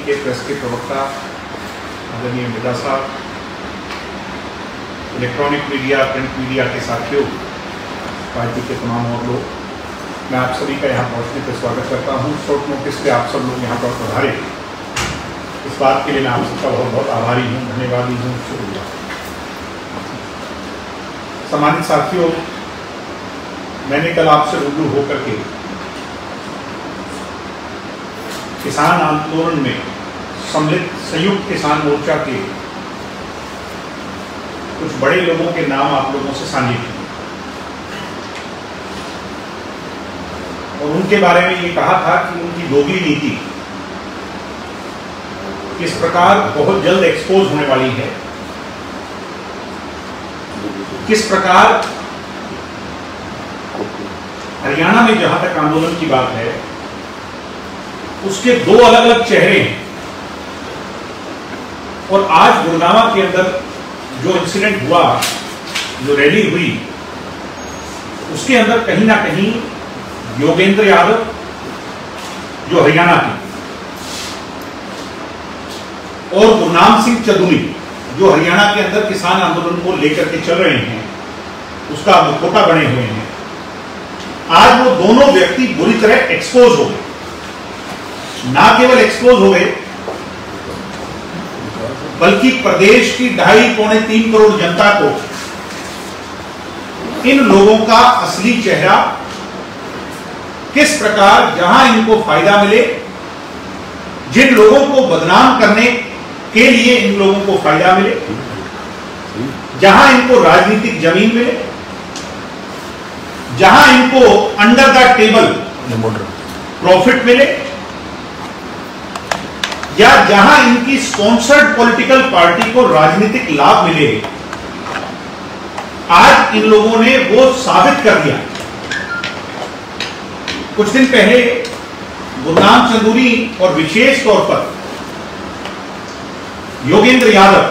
के प्रेस के प्रवक्ता आदरणीय मिर्जा साहब, इलेक्ट्रॉनिक मीडिया, प्रिंट मीडिया के साथियों, पार्टी के तमाम और लोग, मैं आप सभी का यहाँ पहुँचने पर स्वागत करता हूँ। शॉर्ट नोटिस पे आप सब लोग यहाँ पर पधारे, इस बात के लिए मैं आप सबका बहुत बहुत आभारी हूँ, धन्यवादी हूँ, शुक्रिया। सम्मानित साथियों, मैंने कल आपसे रूबरू होकर के किसान आंदोलन में सम्मिलित संयुक्त किसान मोर्चा के कुछ बड़े लोगों के नाम आप लोगों से साझे किए और उनके बारे में ये कहा था कि उनकी दोगली नीति किस प्रकार बहुत जल्द एक्सपोज होने वाली है, किस प्रकार हरियाणा में जहां तक आंदोलन की बात है उसके दो अलग अलग चेहरे हैं और आज गुड़गांव के अंदर जो इंसिडेंट हुआ, जो रैली हुई, उसके अंदर कहीं ना कहीं योगेंद्र यादव जो हरियाणा के और गुरनाम सिंह चंदूरी जो हरियाणा के अंदर किसान आंदोलन को लेकर के चल रहे हैं, उसका मुखौटा बने हुए हैं। आज वो दोनों व्यक्ति बुरी तरह एक्सपोज हो गए। ना केवल एक्सपोज हो गए बल्कि प्रदेश की 2.5-3 करोड़ जनता को इन लोगों का असली चेहरा, किस प्रकार जहां इनको फायदा मिले, जिन लोगों को बदनाम करने के लिए इन लोगों को फायदा मिले, जहां इनको राजनीतिक जमीन मिले, जहां इनको अंडर द टेबल प्रॉफिट मिले, या जहां इनकी स्पॉन्सर्ड पॉलिटिकल पार्टी को राजनीतिक लाभ मिले, आज इन लोगों ने वो साबित कर दिया। कुछ दिन पहले गुरनाम चंदूरी और विशेष तौर पर योगेंद्र यादव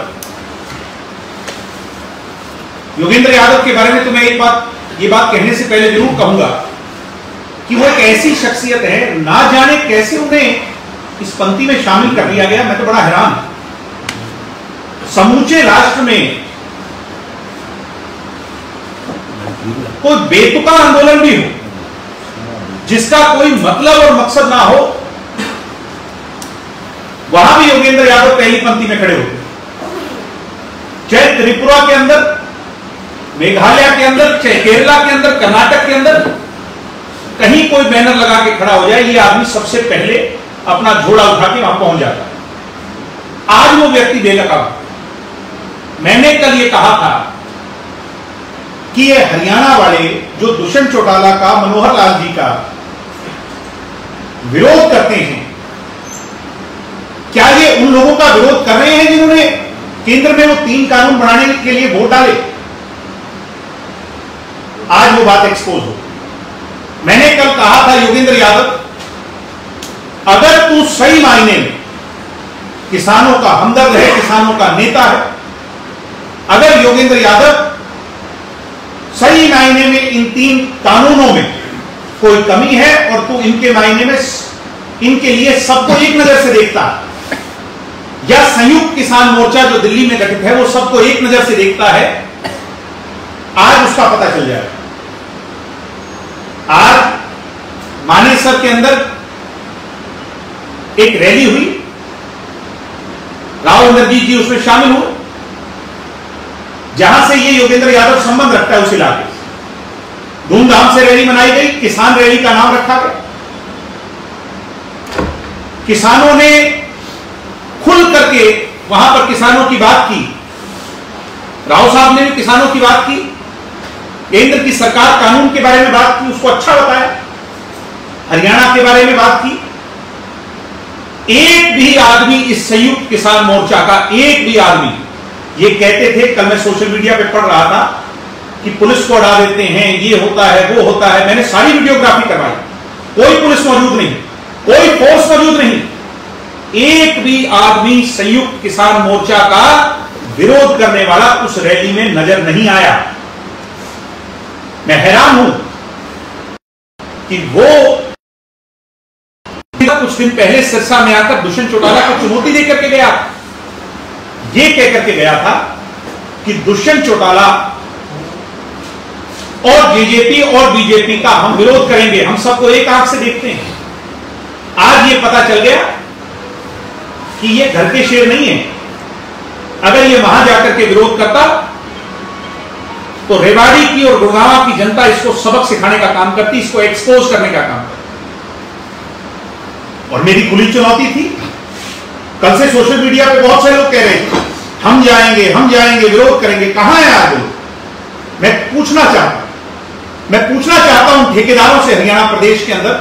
के बारे में तो मैं ये बात कहने से पहले जरूर कहूंगा कि वो एक ऐसी शख्सियत है, ना जाने कैसे उन्हें इस पंक्ति में शामिल कर लिया गया। मैं तो बड़ा हैरान हूं। समूचे राष्ट्र में कोई बेतुका आंदोलन भी हो, जिसका कोई मतलब और मकसद ना हो, वहां भी योगेंद्र यादव पहली पंक्ति में खड़े होते। चाहे त्रिपुरा के अंदर, मेघालय के अंदर, चाहे केरला के अंदर, कर्नाटक के अंदर, कहीं कोई बैनर लगा के खड़ा हो जाए, ये आदमी सबसे पहले अपना झोला उठा के वहां पहुंच जाता है। आज वो व्यक्ति बेनकाब। मैंने कल ये कहा था कि ये हरियाणा वाले जो दुष्यंत चौटाला का, मनोहर लाल जी का विरोध करते हैं, क्या ये उन लोगों का विरोध कर रहे हैं जिन्होंने केंद्र में वो 3 कानून बनाने के लिए वोट डाले? आज वो बात एक्सपोज हो। मैंने कल कहा था योगेंद्र यादव, अगर तू सही मायने में किसानों का हमदर्द है, किसानों का नेता है, अगर योगेंद्र यादव सही मायने में इन 3 कानूनों में कोई कमी है और तू इनके मायने में इनके लिए सबको एक नजर से देखता है, या संयुक्त किसान मोर्चा जो दिल्ली में गठित है वो सबको एक नजर से देखता है, आज उसका पता चल जाएगा। आज मानेसर के अंदर एक रैली हुई, राव इंद्रजीत जी उसमें शामिल हुए, जहां से ये योगेंद्र यादव संबंध रखता है उस इलाके से। धूमधाम से रैली मनाई गई, किसान रैली का नाम रखा गया। किसानों ने खुल करके वहां पर किसानों की बात की, राव साहब ने भी किसानों की बात की, केंद्र की सरकार कानून के बारे में बात की, उसको अच्छा बताया, हरियाणा के बारे में बात की। एक भी आदमी इस संयुक्त किसान मोर्चा का, एक भी आदमी ये कहते थे, कल मैं सोशल मीडिया पे पढ़ रहा था कि पुलिस को अड़ा देते हैं, ये होता है, वो होता है। मैंने सारी वीडियोग्राफी करवाई, कोई पुलिस मौजूद नहीं, कोई फोर्स मौजूद नहीं, एक भी आदमी संयुक्त किसान मोर्चा का विरोध करने वाला उस रैली में नजर नहीं आया। मैं हैरान हूं कि वो कुछ दिन पहले सिरसा में आकर दुष्यंत चौटाला को चुनौती देकर के गया, ये कहकर के गया था कि दुष्यंत चौटाला और जेजेपी और बीजेपी का हम विरोध करेंगे, हम सबको एक आंख से देखते हैं। आज ये पता चल गया कि ये घर के शेर नहीं है। अगर ये वहां जाकर के विरोध करता तो रेवाड़ी की और गुड़गांव की जनता इसको सबक सिखाने का काम करती, इसको एक्सपोज करने का काम करती। और मेरी खुली चुनौती थी। कल से सोशल मीडिया पे बहुत से लोग कह रहे थे हम जाएंगे विरोध करेंगे। कहां है आज लोग? मैं पूछना चाहता हूं ठेकेदारों से हरियाणा प्रदेश के अंदर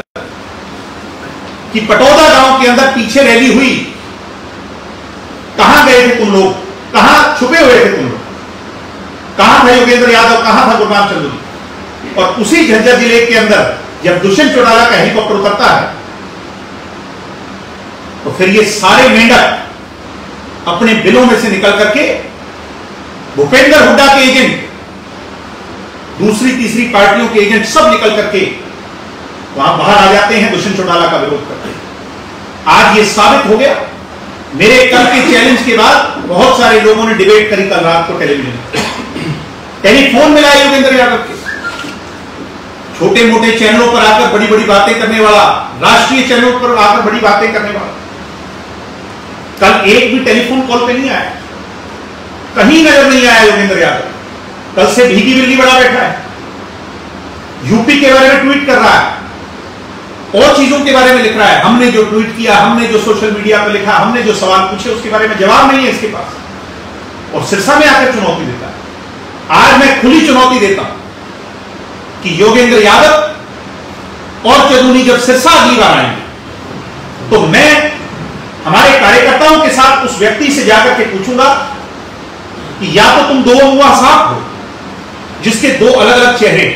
कि पटौदा गांव के अंदर पीछे रैली हुई, कहां गए थे तुम लोग? कहां छुपे हुए थे तुम लोग? कहां था योगेंद्र यादव, कहां था गुरनाम चंदूरी? और उसी झज्जर जिले के अंदर जब दुष्यंत चौटाला का हेलीकॉप्टर उतरता है तो फिर ये सारे मेंढक अपने बिलों में से निकल करके भूपेंद्र हुड्डा के एजेंट, दूसरी तीसरी पार्टियों के एजेंट सब निकल करके वहां बाहर आ जाते हैं, दुष्यंत चौटाला का विरोध करते हैं। आज ये साबित हो गया। मेरे कल के चैलेंज के बाद बहुत सारे लोगों ने डिबेट करी कल रात को टेलीविजन में, टेलीफोन मिला योगेंद्र यादव के। छोटे मोटे चैनलों पर आकर बड़ी बड़ी बातें करने वाला, राष्ट्रीय चैनलों पर आकर बड़ी बातें करने वाला, कल एक भी टेलीफोन कॉल पे नहीं आया, कहीं नजर नहीं आया योगेंद्र यादव। कल से भीगी बिल्ली बड़ा बैठा है, यूपी के बारे में ट्वीट कर रहा है और चीजों के बारे में लिख रहा है। हमने जो ट्वीट किया, हमने जो सोशल मीडिया पर लिखा, हमने जो सवाल पूछे उसके बारे में जवाब नहीं है इसके पास, और सिरसा में आकर चुनौती देता है। आज मैं खुली चुनौती देता हूं कि योगेंद्र यादव और चंदूनी जब सिरसा अगली बार आएंगे तो मैं हमारे कार्यकर्ताओं के साथ उस व्यक्ति से जाकर के पूछूंगा कि या तो तुम दो मुआ साफ हो जिसके दो अलग अलग चेहरे,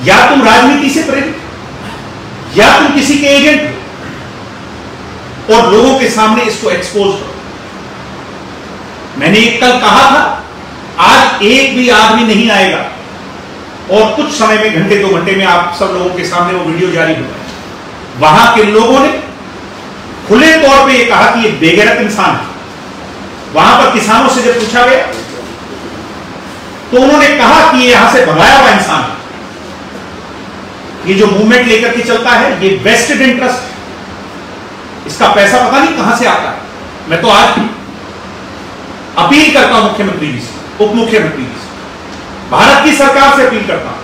या तुम राजनीति से प्रेरित, या तुम किसी के एजेंट हो, और लोगों के सामने इसको एक्सपोज करो। मैंने एक कल कहा था, आज एक भी आदमी नहीं आएगा और कुछ समय में, घंटे 2 घंटे में आप सब लोगों के सामने वो वीडियो जारी होगा। वहां के लोगों ने खुले तौर पे ये कहा कि ये बेगैरत इंसान है। वहां पर किसानों से जब पूछा गया तो उन्होंने कहा कि ये यहां से भगाया हुआ इंसान है, ये जो मूवमेंट लेकर के चलता है ये वेस्टेड इंटरेस्ट, इसका पैसा पता नहीं कहां से आता है। मैं तो आज अपील करता हूं मुख्यमंत्री जी से, उप मुख्यमंत्री जी से, भारत की सरकार से अपील करता हूं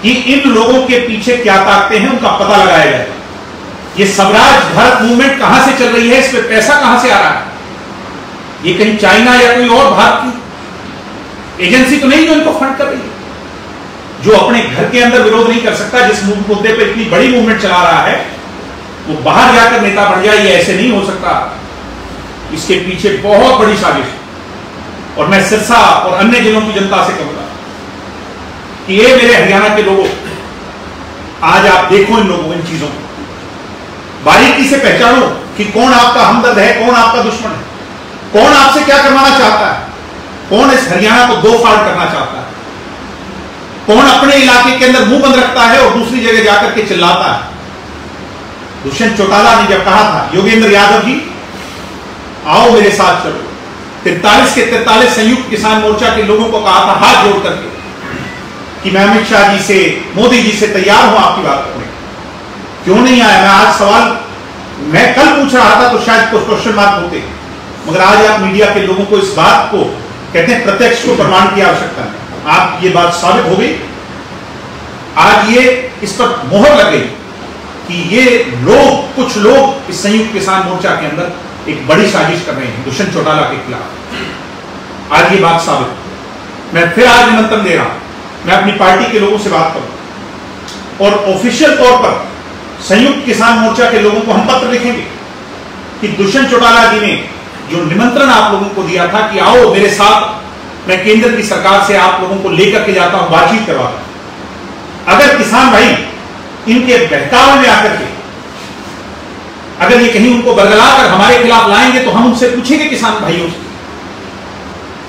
कि इन लोगों के पीछे क्या ताकतें हैं उनका पता लगाया जाए। ये स्वराज भारत मूवमेंट कहां से चल रही है, इस पे पैसा कहां से आ रहा है? ये कहीं चाइना या कोई और भारत की एजेंसी तो नहीं जो इनको फंड कर रही है? जो अपने घर के अंदर विरोध नहीं कर सकता, जिस मुद्दे पर इतनी बड़ी मूवमेंट चला रहा है, वो बाहर जाकर नेता बन जाए, ये ऐसे नहीं हो सकता। इसके पीछे बहुत बड़ी साजिश है। और मैं सिरसा और अन्य जिलों की जनता से कहूंगा कि ये मेरे हरियाणा के लोगों, आज आप देखो इन लोगों, इन चीजों को बारीकी से पहचानो कि कौन आपका हमदर्द है, कौन आपका दुश्मन है, कौन आपसे क्या करवाना चाहता है, कौन इस हरियाणा को दो फाड़ करना चाहता है, कौन अपने इलाके के अंदर मुंह बंद रखता है और दूसरी जगह जाकर के चिल्लाता है। दुष्यंत चौटाला ने जब कहा था योगेंद्र यादव जी आओ मेरे साथ चलो, 43 के 43 संयुक्त किसान मोर्चा के लोगों को कहा था हाथ जोड़ करके कि मैं अमित शाह जी से, मोदी जी से तैयार हूं आपकी बात करने, क्यों नहीं आया? मैं आज सवाल मैं कल पूछ रहा था तो शायद कुछ क्वेश्चन मार्क होते, मगर आज आप मीडिया के लोगों को इस बात को कहते हैं प्रत्यक्ष को प्रमाण की आवश्यकता है। आप ये बात साबित हो गई, आज ये इस पर मोहर लग गई कि ये लोग, कुछ लोग इस संयुक्त किसान मोर्चा के अंदर एक बड़ी साजिश कर रहे हैं दुष्यंत चौटाला के खिलाफ। आज ये बात साबित। मैं फिर आज निमंत्रण दे रहा हूं, मैं अपनी पार्टी के लोगों से बात करूं और ऑफिशियल तौर पर संयुक्त किसान मोर्चा के लोगों को हम पत्र लिखेंगे कि दुष्यंत चौटाला जी ने जो निमंत्रण आप लोगों को दिया था कि आओ मेरे साथ, मैं केंद्र की सरकार से आप लोगों को लेकर के जाता हूं, बातचीत करवाता। अगर किसान भाई इनके बहकावे में आकर के अगर ये कहीं उनको बरगलाकर हमारे खिलाफ लाएंगे तो हम उनसे पूछेंगे किसान भाइयों से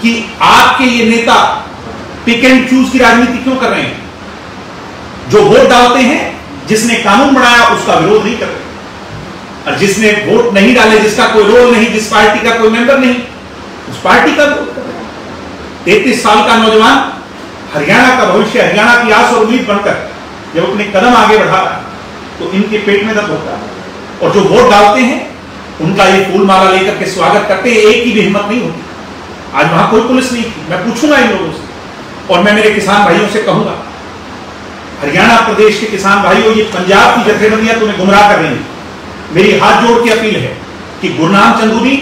कि आपके ये नेता पिक एंड चूज की राजनीति क्यों कर रहे हैं? जो वोट डालते हैं जिसने कानून बनाया उसका विरोध नहीं कर रहे, और जिसने वोट नहीं डाले, जिसका कोई रोल नहीं, जिस पार्टी का कोई मेंबर नहीं, उस पार्टी का विरोध कर रहे हैं। 33 साल का नौजवान हरियाणा का भविष्य, हरियाणा की आस और उम्मीद बनकर जब अपने कदम आगे बढ़ा रहा है तो इनके पेट में दर्द होता है। और जो वोट डालते हैं उनका ये फूल माला लेकर के स्वागत करते हैं, एक की भी हिम्मत नहीं होती। आज वहां कोई पुलिस नहीं थी। मैं पूछूंगा इन लोगों से, और मैं मेरे किसान भाइयों से कहूंगा, हरियाणा प्रदेश के किसान भाइयों, ये पंजाब की जथेबंदियां तुम्हें गुमराह कर रही हैं। मेरी हाथ जोड़ के अपील है कि गुरनाम चंदूनी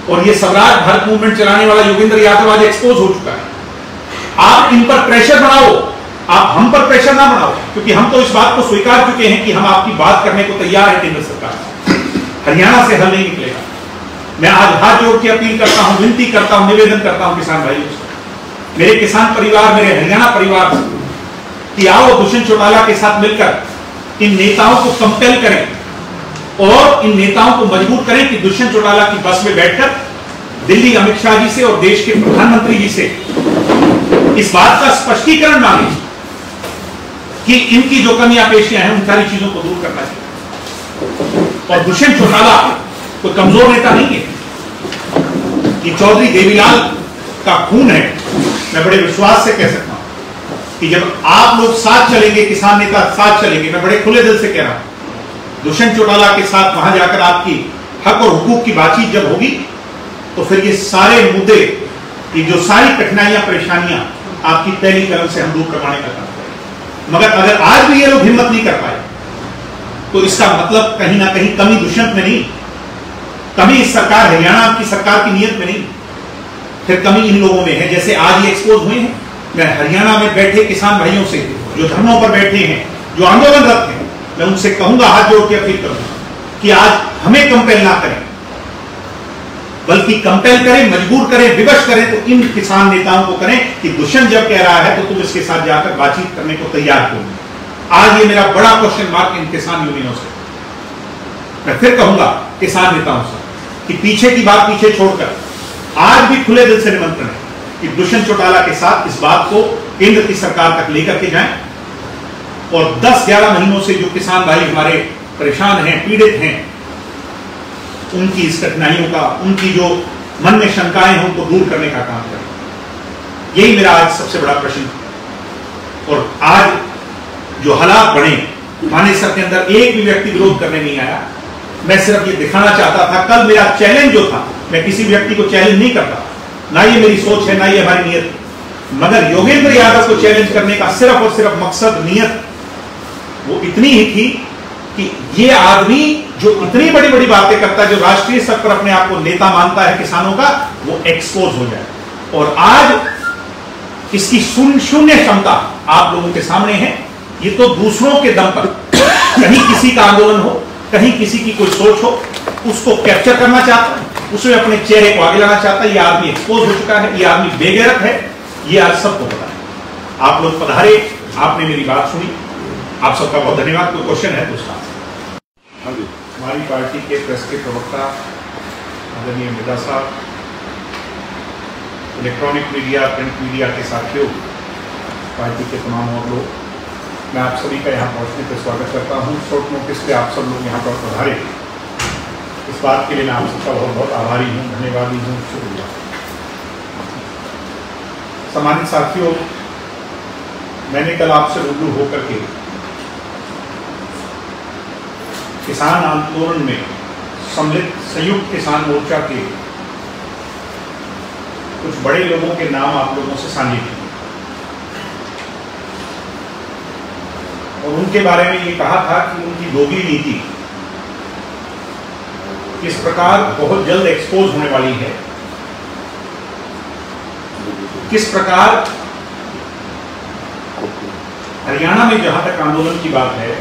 और ये स्वराज भारत मूवमेंट चलाने वाला योगेंद्र यादव आज एक्सपोज हो चुका है। आप इन पर प्रेशर बनाओ, आप हम पर प्रेशर ना बनाओ, क्योंकि हम तो इस बात को स्वीकार चुके हैं कि हम आपकी बात करने को तैयार है। केंद्र सरकार हरियाणा से हल नहीं निकलेगा। मैं आज हाथ जोड़ के अपील करता हूं, विनती करता हूं, निवेदन करता हूं किसान भाइयों से, मेरे किसान परिवार, मेरे हरियाणा परिवार से, कि आओ दुष्यंत चौटाला के साथ मिलकर इन नेताओं को कंपेल करें और इन नेताओं को मजबूर करें कि दुष्यंत चौटाला की बस में बैठकर दिल्ली अमित शाह जी से और देश के प्रधानमंत्री जी से इस बात का स्पष्टीकरण मांगे कि इनकी जो कमियां पेशियां हैं उन सारी चीजों को दूर करना चाहिए। और दुष्यंत चौटाला कोई कमजोर नेता नहीं है, कि चौधरी देवीलाल का खून है। मैं बड़े विश्वास से कह सकता हूं कि जब आप लोग साथ चलेंगे, किसान नेता साथ चलेंगे, मैं बड़े खुले दिल से कह रहा हूं, दुष्यंत चौटाला के साथ वहां जाकर आपकी हक और हुकूक की बातचीत जब होगी तो फिर ये सारे मुद्दे, ये जो सारी कठिनाइयां, परेशानियां आपकी पहली कदम से हम दूर करवाने का काम करें। मगर अगर आज भी ये लोग हिम्मत नहीं कर पाए तो इसका मतलब कहीं ना कहीं कमी दुष्यंत में नहीं, कमी इस सरकार, हरियाणा की सरकार की नीयत में नहीं, फिर कमी इन लोगों में है। जैसे आज ये एक्सपोज हुए हैं, मैं हरियाणा में बैठे किसान भाइयों से, जो धरनों पर बैठे हैं, जो आंदोलनरत हैं, मैं उनसे कहूंगा, हाथ जोड़ के अपील करूंगा कि आज हमें कंपेल ना करें, बल्कि कंपेल करें, मजबूर करें, विवश करें तो इन किसान नेताओं को करें कि दुष्यंत जब कह रहा है तो तुम इसके साथ जाकर बातचीत करने को तैयार हो। आज ये मेरा बड़ा क्वेश्चन मार्क इन किसान यूनियनों से, मैं फिर कहूंगा किसान नेताओं से कि पीछे की बात पीछे छोड़कर आज भी खुले दिल से निमंत्रण है कि दुष्यंत चौटाला के साथ इस बात को केंद्र की सरकार तक लेकर के जाएं, और 10-11 महीनों से जो किसान भाई हमारे परेशान हैं, पीड़ित हैं, उनकी इस कठिनाइयों का, उनकी जो मन में शंकाएं हैं, उनको दूर करने का काम करें। यही मेरा आज सबसे बड़ा प्रश्न है। और आज जो हालात बने, मानेसर के अंदर एक भी व्यक्ति विरोध करने नहीं आया। मैं सिर्फ ये दिखाना चाहता था, कल मेरा चैलेंज जो था, मैं किसी व्यक्ति को चैलेंज नहीं करता, ना ये मेरी सोच है, ना ये हमारी नीयत है, मगर योगेंद्र यादव को चैलेंज करने का सिर्फ और सिर्फ मकसद, नीयत वो इतनी ही थी कि ये आदमी जो इतनी बड़ी बड़ी बातें करता है, जो राष्ट्रीय स्तर पर अपने आप को नेता मानता है किसानों का, वो एक्सपोज हो जाए। और आज इसकी शून्य क्षमता आप लोगों के सामने है। ये तो दूसरों के दम पर, कहीं किसी का आंदोलन हो, कहीं किसी की कोई सोच हो, उसको कैप्चर करना चाहता है, उसमें अपने चेहरे को आगे लाना चाहता है। ये आदमी एक्सपोज हो चुका है, ये आदमी बेगैरत है, ये आज सबको पता है। आप लोग पधारे, आपने मेरी बात सुनी, आप सबका बहुत धन्यवाद। कोई क्वेश्चन है तो हमारी पार्टी के प्रेस के प्रवक्ता आदरणीय मृदा साहब, इलेक्ट्रॉनिक मीडिया, प्रिंट मीडिया के साथियों, पार्टी के तमाम और लोग, मैं आप सभी का यहाँ पहुँचने पर स्वागत करता हूँ। शॉर्ट नोटिस पे आप सब लोग यहाँ पर पधारे, इस बात के लिए मैं आप सबका बहुत बहुत आभारी हूँ, धन्यवादी हूँ, शुक्रिया। सम्मानित साथियों, मैंने कल आपसे रूबरू होकर के किसान आंदोलन में सम्मिलित संयुक्त किसान मोर्चा के कुछ बड़े लोगों के नाम आप लोगों से साझे किए और उनके बारे में ये कहा था कि उनकी दोगली नीति किस प्रकार बहुत जल्द एक्सपोज होने वाली है, किस प्रकार हरियाणा में जहां तक आंदोलन की बात है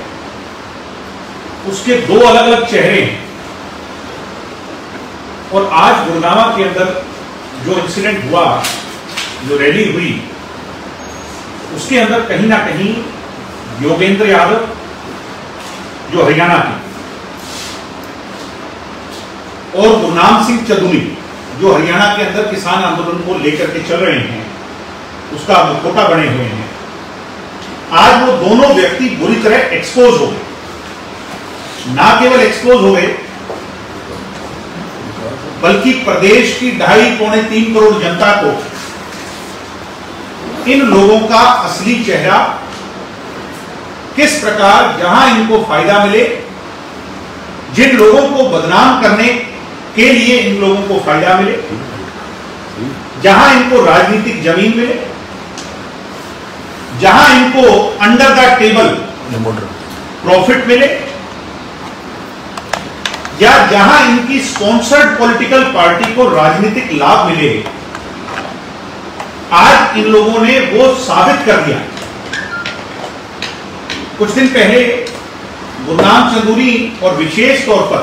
उसके दो अलग अलग चेहरे हैं। और आज गुड़गांव के अंदर जो इंसिडेंट हुआ, जो रैली हुई, उसके अंदर कहीं ना कहीं योगेंद्र यादव जो हरियाणा के, और गुरनाम सिंह चंदूनी जो हरियाणा के अंदर किसान आंदोलन को लेकर के चल रहे हैं, उसका मुखौटा बने हुए हैं। आज वो दोनों व्यक्ति बुरी तरह एक्सपोज हो गए। ना केवल एक्सपोज हो गए, बल्कि प्रदेश की 2.5-3 करोड़ जनता को इन लोगों का असली चेहरा, किस प्रकार जहां इनको फायदा मिले, जिन लोगों को बदनाम करने के लिए इन लोगों को फायदा मिले, जहां इनको राजनीतिक जमीन मिले, जहां इनको अंडर द टेबल प्रॉफिट मिले, या जहां इनकी स्पॉन्सर्ड पॉलिटिकल पार्टी को राजनीतिक लाभ मिले, आज इन लोगों ने वो साबित कर दिया। कुछ दिन पहले गुरनाम चंदूरी और विशेष तौर पर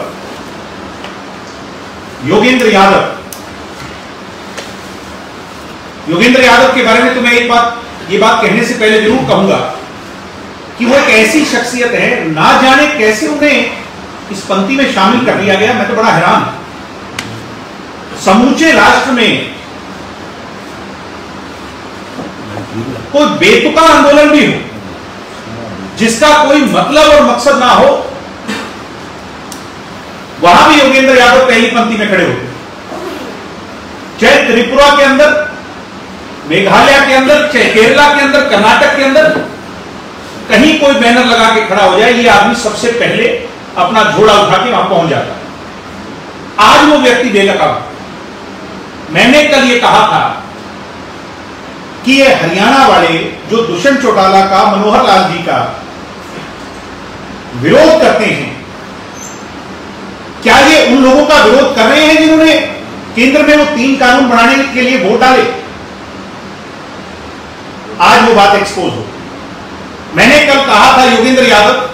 योगेंद्र यादव के बारे में तो मैं ये बात कहने से पहले जरूर कहूंगा कि वो एक ऐसी शख्सियत है, ना जाने कैसे उन्हें इस पंक्ति में शामिल कर दिया गया। मैं तो बड़ा हैरान हूं। समूचे राष्ट्र में कोई बेतुका आंदोलन भी हो, जिसका कोई मतलब और मकसद ना हो, वहां भी योगेंद्र यादव पहली पंक्ति में खड़े होते। चाहे त्रिपुरा के अंदर, मेघालय के अंदर, चाहे केरला के अंदर, कर्नाटक के अंदर, कहीं कोई बैनर लगा के खड़ा हो जाए, ये आदमी सबसे पहले अपना झोला उठा के वहां पहुंच जाता है। आज वो व्यक्ति बेनकाब। मैंने कल ये कहा था कि ये हरियाणा वाले जो दुष्यंत चौटाला का, मनोहर लाल जी का विरोध करते हैं, क्या ये उन लोगों का विरोध कर रहे हैं जिन्होंने केंद्र में वो 3 कानून बनाने के लिए वोट डाले? आज वो बात एक्सपोज हो। मैंने कल कहा था योगेंद्र यादव,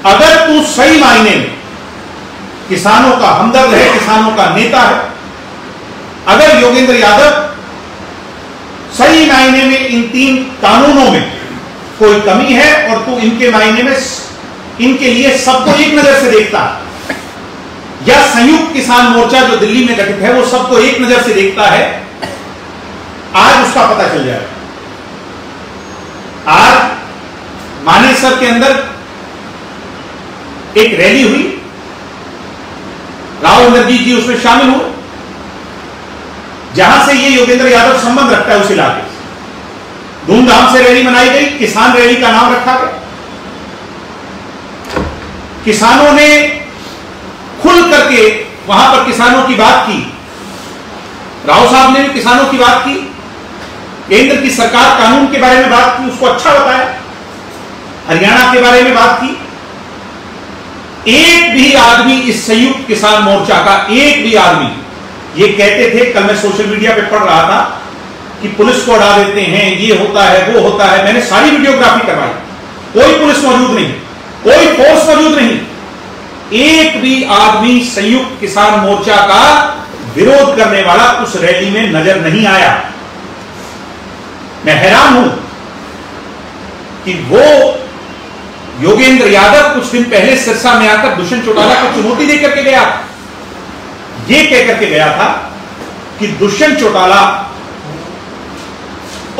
अगर तू सही मायने में किसानों का हमदर्द है, किसानों का नेता है, अगर योगेंद्र यादव सही मायने में इन 3 कानूनों में कोई कमी है और तू इनके मायने में इनके लिए सबको एक नजर से देखता है, या संयुक्त किसान मोर्चा जो दिल्ली में गठित है वो सबको एक नजर से देखता है, आज उसका पता चल जाएगा। आज मानेसर के अंदर एक रैली हुई, राहुल गांधी जी उसमें शामिल हुए, जहां से ये योगेंद्र यादव संबंध रखता है उस इलाके से। धूमधाम से रैली मनाई गई, किसान रैली का नाम रखा गया। किसानों ने खुल करके वहां पर किसानों की बात की, राव साहब ने भी किसानों की बात की, केंद्र की सरकार कानून के बारे में बात की, उसको अच्छा बताया, हरियाणा के बारे में बात की। एक भी आदमी इस संयुक्त किसान मोर्चा का, एक भी आदमी ये कहते थे, कल मैं सोशल मीडिया पे पढ़ रहा था कि पुलिस को अड़ा देते हैं, ये होता है, वो होता है। मैंने सारी वीडियोग्राफी करवाई, कोई पुलिस मौजूद नहीं, कोई फोर्स मौजूद नहीं, एक भी आदमी संयुक्त किसान मोर्चा का विरोध करने वाला उस रैली में नजर नहीं आया। मैं हैरान हूं कि वो योगेंद्र यादव कुछ दिन पहले सिरसा में आकर दुष्यंत चौटाला को चुनौती देकर के गया, ये कहकर के गया था कि दुष्यंत चौटाला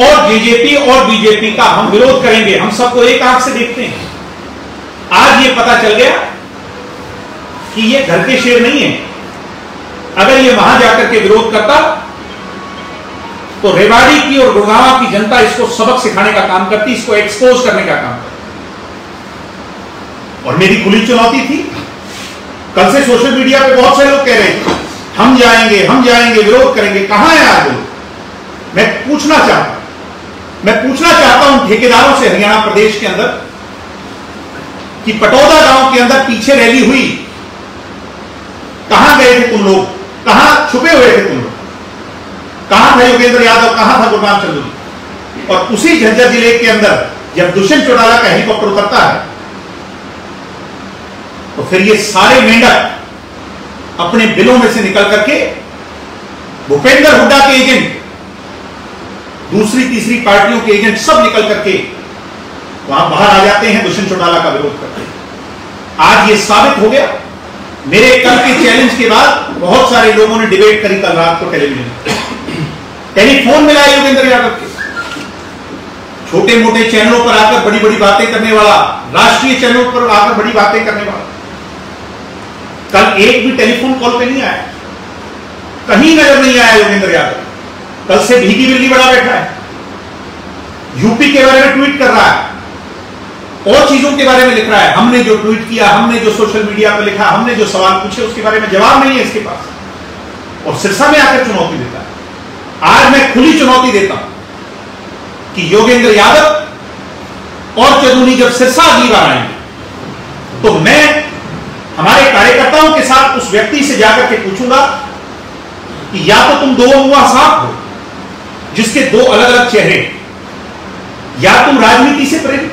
और जेजेपी और बीजेपी का हम विरोध करेंगे, हम सबको एक आंख से देखते हैं। आज ये पता चल गया कि ये घर के शेर नहीं है। अगर ये वहां जाकर के विरोध करता तो रेवाड़ी की और गुड़गांव की जनता इसको सबक सिखाने का काम करती, इसको एक्सपोज करने का काम करती। और मेरी खुली चुनौती थी। कल से सोशल मीडिया पे बहुत सारे लोग कह रहे हैं हम जाएंगे, विरोध करेंगे। कहां है आज लोग? मैं पूछना चाहता हूं ठेकेदारों से हरियाणा प्रदेश के अंदर कि पटौदा गांव के अंदर पीछे रैली हुई, कहां गए थे तुम लोग? कहां छुपे हुए थे तुम लोग? कहां था योगेंद्र यादव? कहां था गुरनाम चंदूरी? और उसी झज्जर जिले के अंदर जब दुष्यंत चौटाला का हेलीकॉप्टर उतरता है तो फिर ये सारे मेंढक अपने बिलों में से निकल करके भूपेंद्र हुड्डा के एजेंट, दूसरी तीसरी पार्टियों के एजेंट सब निकल करके वहां बाहर आ जाते हैं, दुष्यंत चौटाला का विरोध करते हैं। आज ये साबित हो गया। मेरे कल के चैलेंज के बाद बहुत सारे लोगों ने डिबेट करी कल रात को टेलीविजन, टेलीफोन मिला योगेंद्र यादव के, छोटे मोटे चैनलों पर आकर बड़ी बड़ी बातें करने वाला, राष्ट्रीय चैनलों पर आकर बड़ी बातें करने वाला, कल एक भी टेलीफोन कॉल पे नहीं आया, कहीं नजर नहीं आया योगेंद्र यादव। कल से भीगी बिल्ली बड़ा बैठा है, यूपी के बारे में ट्वीट कर रहा है और चीजों के बारे में लिख रहा है। हमने जो ट्वीट किया, हमने जो सोशल मीडिया पर लिखा, हमने जो सवाल पूछे, उसके बारे में जवाब नहीं है इसके पास, और सिरसा में आकर चुनौती देता है। आज मैं खुली चुनौती देता हूं कि योगेंद्र यादव और चंदूनी जब सिरसा अगली बार आएंगे तो मैं हमारे कार्यकर्ताओं के साथ उस व्यक्ति से जाकर के पूछूंगा कि या तो तुम दो मुआ साफ हो जिसके दो अलग अलग चेहरे, या तुम राजनीति से प्रेरित,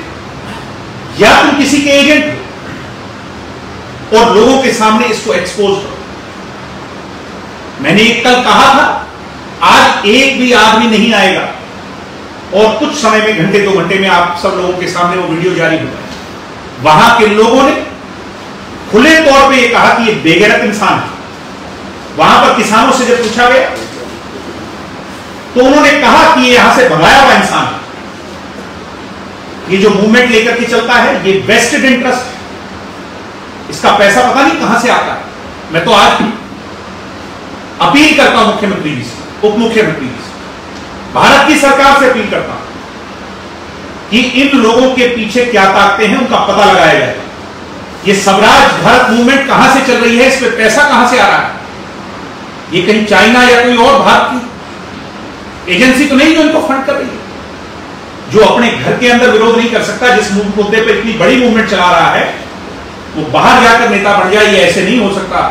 या तुम किसी के एजेंट हो, और लोगों के सामने इसको एक्सपोज करो। मैंने एक कल कहा था, आज एक भी आदमी नहीं आएगा और कुछ समय में, घंटे 2 घंटे में आप सब लोगों के सामने वो वीडियो जारी हो जाए। वहां के लोगों ने खुले तौर पे ये कहा कि ये बेगैरत इंसान है। वहां पर किसानों से जब पूछा गया तो उन्होंने कहा कि ये यहां से भगाया हुआ इंसान है, ये जो मूवमेंट लेकर के चलता है ये वेस्टेड इंटरेस्ट है, इसका पैसा पता नहीं कहां से आता है। मैं तो आज अपील करता हूं मुख्यमंत्री जी से, उप मुख्यमंत्री जी से, भारत की सरकार से अपील करता हूं कि इन लोगों के पीछे क्या ताकतें हैं उनका पता लगाया जाए। ये स्वराज भारत मूवमेंट कहां से चल रही है, इस पे पैसा कहां से आ रहा है? ये कहीं चाइना या कोई और भारत की एजेंसी तो नहीं जो इनको फंड कर रही है? जो अपने घर के अंदर विरोध नहीं कर सकता, जिस मुद्दे पर इतनी बड़ी मूवमेंट चला रहा है, वो बाहर जाकर नेता बन जाए, ये ऐसे नहीं हो सकता।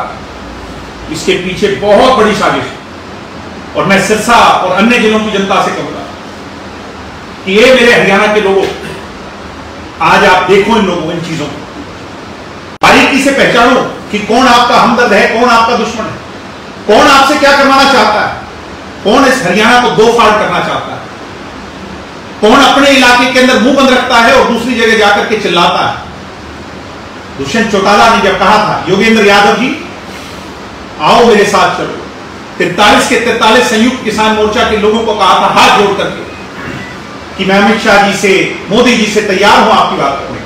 इसके पीछे बहुत बड़ी साजिश है। और मैं सिरसा और अन्य जिलों की जनता से कहूंगा कि ये मेरे हरियाणा के लोगों, आज आप देखो इन लोगों, इन चीजों को बारीकी से पहचानो कि कौन आपका हमदर्द है, कौन आपका दुश्मन है, कौन आपसे क्या करवाना चाहता है, कौन इस हरियाणा को दो फाड़ करना चाहता है, कौन अपने इलाके के अंदर मुंह बंद रखता है और दूसरी जगह जाकर के चिल्लाता है। दुष्यंत चौटाला ने जब कहा था, योगेंद्र यादव जी आओ मेरे साथ चलो, 43 के 43 संयुक्त किसान मोर्चा के लोगों को कहा था हाथ जोड़ करके कि मैं अमित शाह जी से, मोदी जी से तैयार हूं आपकी बात करने।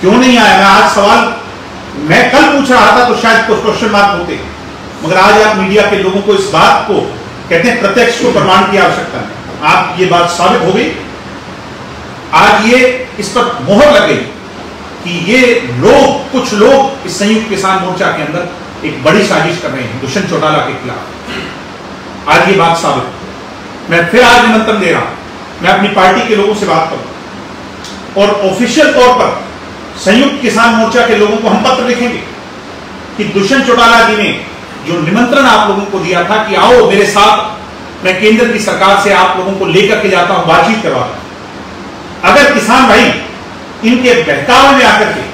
क्यों नहीं आया? मैं आज सवाल मैं कल पूछ रहा था तो शायद कुछ क्वेश्चन मार्क होते, मगर आज आप मीडिया के लोगों को इस बात को कहते हैं प्रत्यक्ष को प्रमाण की आवश्यकता है। आप ये बात साबित हो गई, आज ये इस पर मोहर लग गई कि ये लोग, कुछ लोग इस संयुक्त किसान मोर्चा के अंदर एक बड़ी साजिश कर रहे हैं दुष्यंत चौटाला के खिलाफ। आज ये बात साबित। मैं फिर आज निमंत्रण दे रहा हूं, मैं अपनी पार्टी के लोगों से बात करूं और ऑफिशियल तौर पर संयुक्त किसान मोर्चा के लोगों को हम पत्र लिखेंगे कि दुष्यंत चौटाला जी ने जो निमंत्रण आप लोगों को दिया था कि आओ मेरे साथ, मैं केंद्र की सरकार से आप लोगों को लेकर के जाता हूं, बातचीत करवाता हूं। अगर किसान भाई इनके बहकावे में आकर के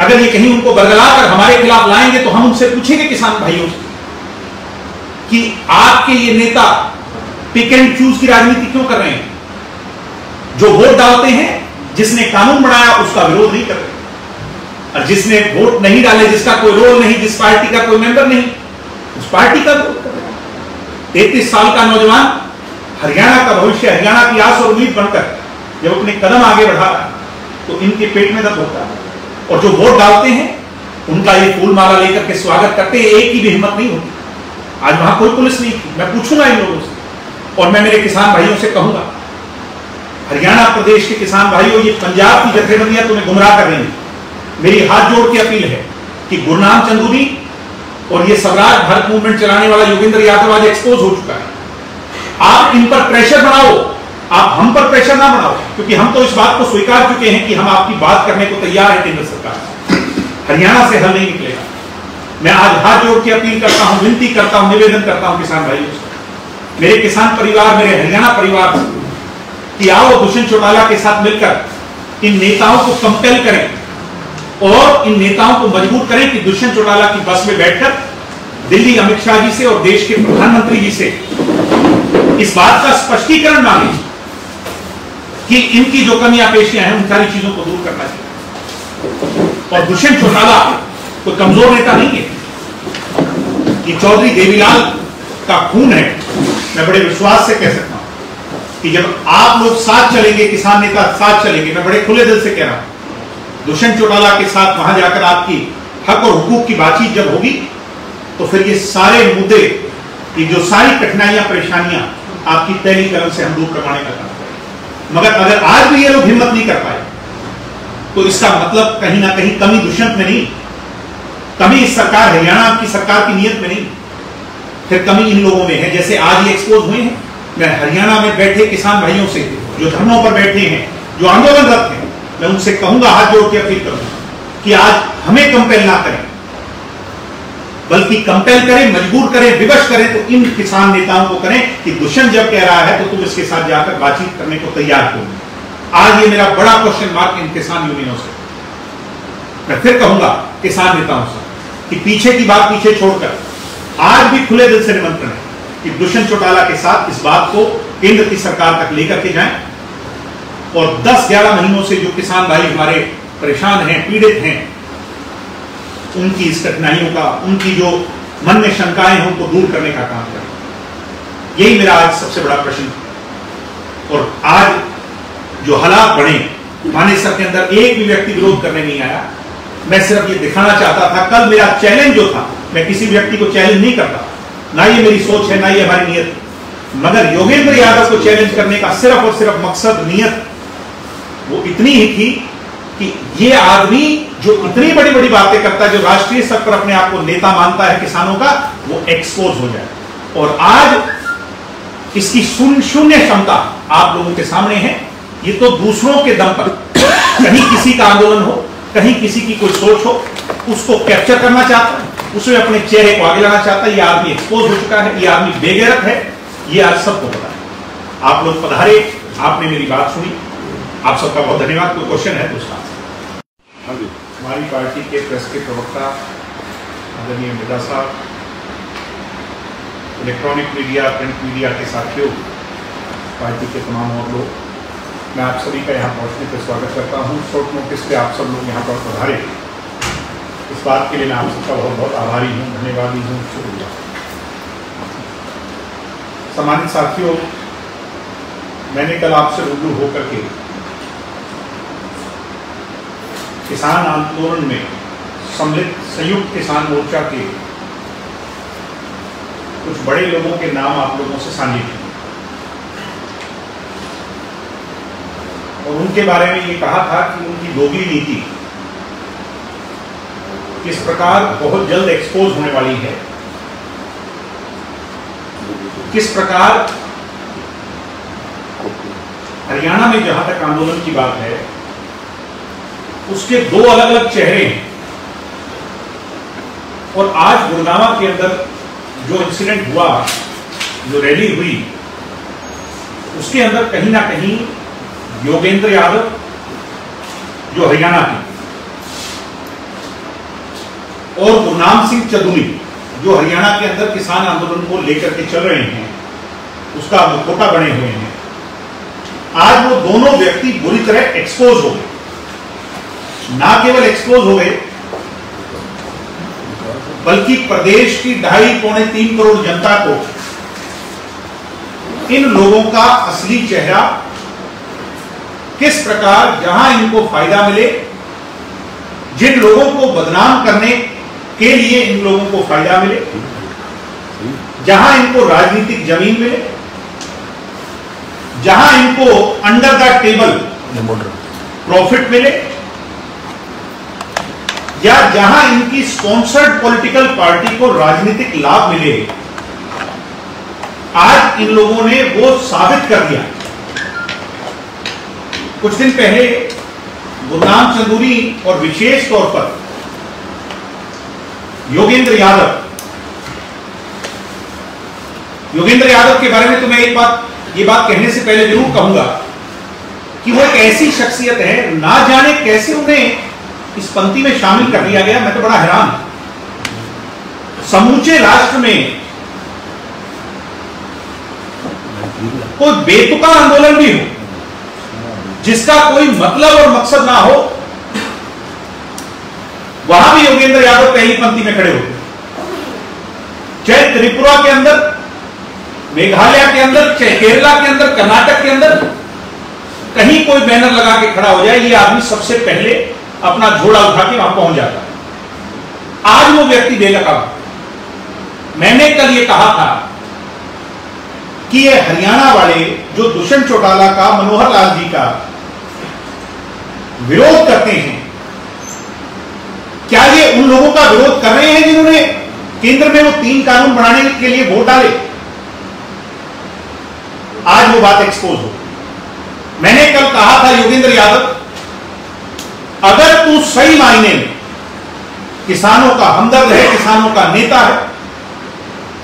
अगर ये कहीं उनको बरगलाकर हमारे खिलाफ लाएंगे तो हम उनसे पूछेंगे किसान भाइयों से कि आपके ये नेता पिक एंड चूज की राजनीति क्यों कर रहे हैं? जो वोट डालते हैं, जिसने कानून बनाया उसका विरोध नहीं कर रहे, और जिसने वोट नहीं डाले, जिसका कोई रोल नहीं, जिस पार्टी का कोई मेंबर नहीं, उस पार्टी का विरोध कर रहे हैं। 33 साल का नौजवान हरियाणा का भविष्य, हरियाणा की आस और उम्मीद बनकर जब अपने कदम आगे बढ़ा रहा है तो इनके पेट में दर्द होता है। और जो वोट डालते हैं उनका ये फूल माला लेकर के स्वागत करते हैं, एक की भी हिम्मत नहीं होती। आज वहां कोई पुलिस नहीं थी। मैं पूछूंगा इन लोगों से और मैं मेरे किसान भाइयों से कहूंगा, हरियाणा प्रदेश के किसान भाइयों, ये पंजाब की जथेबंदियां तुम्हें गुमराह कर रही हैं। मेरी हाथ जोड़ के अपील है कि गुरनाम चंदूनी और ये स्वराज भारत मूवमेंट चलाने वाला योगेंद्र यादव आज एक्सपोज हो चुका है। आप इन पर प्रेशर बनाओ, आप हम पर प्रेशर ना बनाओ, क्योंकि हम तो इस बात को स्वीकार चुके हैं कि हम आपकी बात करने को तैयार है। केंद्र सरकार, हरियाणा से हल नहीं निकलेगा। मैं आज हाथ जोड़ के अपील करता हूं, विनती करता हूं, निवेदन करता हूं किसान भाइयों से, मेरे किसान परिवार, मेरे हरियाणा परिवार से, कि आओ दुष्यंत चौटाला के साथ मिलकर इन नेताओं को कंपेल करें और इन नेताओं को मजबूर करें कि दुष्यंत चौटाला की बस में बैठकर दिल्ली अमित शाह जी से और देश के प्रधानमंत्री जी से इस बात का स्पष्टीकरण मांगे कि इनकी जो कमियां पेशियां हैं उन सारी चीजों को दूर करना चाहिए। और दुष्यंत चौटाला कोई कमजोर नेता नहीं है, ये चौधरी देवीलाल का खून है। मैं बड़े विश्वास से कह सकता हूं कि जब आप लोग साथ चलेंगे, किसान नेता साथ चलेंगे, मैं बड़े खुले दिल से कह रहा हूं, दुष्यंत चौटाला के साथ वहां जाकर आपकी हक और हुकूक की बातचीत जब होगी तो फिर ये सारे मुद्दे, ये जो सारी कठिनाइयां परेशानियां आपकी पहली कलम से हम दूर करवाने का काम करें। मगर अगर आज भी ये लोग हिम्मत नहीं कर पाए तो इसका मतलब कहीं ना कहीं कमी दुष्यंत में नहीं, कमी इस सरकार, हरियाणा की सरकार की नीयत में नहीं, फिर कमी इन लोगों में है। जैसे आज ये एक्सपोज हुए हैं, मैं हरियाणा में बैठे किसान भाइयों से जो धरनों पर बैठे हैं, जो आंदोलनरत हैं, मैं उनसे कहूंगा, हाथ जोड़ के अपील करूंगा कि आज हमें कंपेल ना करें, बल्कि कंपेल करें, मजबूर करें, विवश करें तो इन किसान नेताओं को करें कि दुष्यंत जब कह रहा है तो तुम इसके साथ जाकर बातचीत करने को तैयार हो। आज ये मेरा बड़ा क्वेश्चन मार्क इन किसान यूनियनों से, मैं फिर कहूंगा किसान नेताओं से कि पीछे की बात पीछे छोड़कर आज भी खुले दिल से निमंत्रण है कि दुष्यंत चौटाला के साथ इस बात को केंद्र की सरकार तक लेकर के जाएं और 10-11 महीनों से जो किसान भाई हमारे परेशान हैं, पीड़ित हैं, उनकी इस कठिनाइयों का, उनकी जो मन में शंकाएं हैं, उनको दूर करने का काम करें। यही मेरा आज सबसे बड़ा प्रश्न है। और आज जो हालात बने, मानेसर के अंदर एक भी व्यक्ति विरोध करने नहीं आया। मैं सिर्फ ये दिखाना चाहता था, कल मेरा चैलेंज जो था, मैं किसी व्यक्ति को चैलेंज नहीं करता, ना ये मेरी सोच है, ना ये हमारी नीयत, मगर योगेंद्र यादव को चैलेंज करने का सिर्फ और सिर्फ मकसद, नीयत वो इतनी ही थी कि ये आदमी जो इतनी बड़ी बड़ी बातें करता है, जो राष्ट्रीय स्तर पर अपने आप को नेता मानता है किसानों का, वो एक्सपोज हो जाए। और आज इसकी शून्य क्षमता आप लोगों के सामने है। ये तो दूसरों के दम पर, कहीं किसी का आंदोलन हो, कहीं किसी की कोई सोच हो, उसको कैप्चर करना चाहता है, उसमें अपने चेहरे को आगे लाना चाहता है। ये आदमी एक्सपोज हो चुका है, ये आदमी बेगैरत है, ये आज सबको पता है। आप लोग पधारे, आपने मेरी बात सुनी, आप सबका बहुत धन्यवाद। कोई क्वेश्चन है तो उसका हमारी पार्टी के प्रेस के प्रवक्ता आदरणीय मिर्जा साहब, इलेक्ट्रॉनिक मीडिया, प्रिंट मीडिया के साथियों, पार्टी के तमाम और लोग, मैं आप सभी का यहाँ पहुँचने पर स्वागत करता हूँ। शॉर्ट नोटिस पे आप सब लोग यहाँ पर पधारे, इस बात के लिए मैं आप सबका बहुत बहुत आभारी हूँ, धन्यवादी हूँ, शुक्रिया। सम्मानित साथियों, मैंने कल आपसे रूबरू होकर के किसान आंदोलन में सम्मिलित संयुक्त किसान मोर्चा के कुछ बड़े लोगों के नाम आप लोगों से साझे किए और उनके बारे में ये कहा था कि उनकी दोगली नीति किस प्रकार बहुत जल्द एक्सपोज होने वाली है, किस प्रकार हरियाणा में जहां तक आंदोलन की बात है उसके दो अलग अलग चेहरे हैं। और आज गुड़गांव के अंदर जो इंसिडेंट हुआ, जो रैली हुई, उसके अंदर कहीं ना कहीं योगेंद्र यादव जो हरियाणा के और गुरनाम सिंह चंदूनी जो हरियाणा के अंदर किसान आंदोलन को लेकर के चल रहे हैं, उसका मुखौटा बने हुए हैं। आज वो दोनों व्यक्ति बुरी तरह एक्सपोज हो गए। ना केवल एक्सपोज हो गए, बल्कि प्रदेश की 2.5-3 करोड़ जनता को इन लोगों का असली चेहरा, किस प्रकार जहां इनको फायदा मिले, जिन लोगों को बदनाम करने के लिए इन लोगों को फायदा मिले, जहां इनको राजनीतिक जमीन मिले, जहां इनको अंडर द टेबल प्रॉफिट मिले, या जहां इनकी स्पॉन्सर्ड पॉलिटिकल पार्टी को राजनीतिक लाभ मिले, आज इन लोगों ने वो साबित कर दिया। कुछ दिन पहले गुरनाम चंदूनी और विशेष तौर पर योगेंद्र यादव के बारे में तो मैं ये बात कहने से पहले जरूर कहूंगा कि वो एक ऐसी शख्सियत है, ना जाने कैसे उन्हें इस पंक्ति में शामिल कर लिया गया। मैं तो बड़ा हैरान, समूचे राष्ट्र में कोई बेतुका आंदोलन भी हो, जिसका कोई मतलब और मकसद ना हो, वहां भी योगेंद्र यादव पहली पंक्ति में खड़े होते। चाहे त्रिपुरा के अंदर मेघालय के अंदर, केरला के अंदर, कर्नाटक के अंदर कहीं कोई बैनर लगा के खड़ा हो जाए, ये आदमी सबसे पहले अपना झोला उठा के वहां पहुंच जाता है। आज वो व्यक्ति बेनकाब। मैंने कल ये कहा था कि ये हरियाणा वाले जो दुष्यंत चौटाला का, मनोहर लाल जी का विरोध करते हैं, क्या ये उन लोगों का विरोध कर रहे हैं जिन्होंने केंद्र में वो 3 कानून बनाने के लिए वोट डाले? आज वो बात एक्सपोज हो। मैंने कल कहा था योगेंद्र यादव, अगर तू सही मायने में किसानों का हमदर्द है, किसानों का नेता है,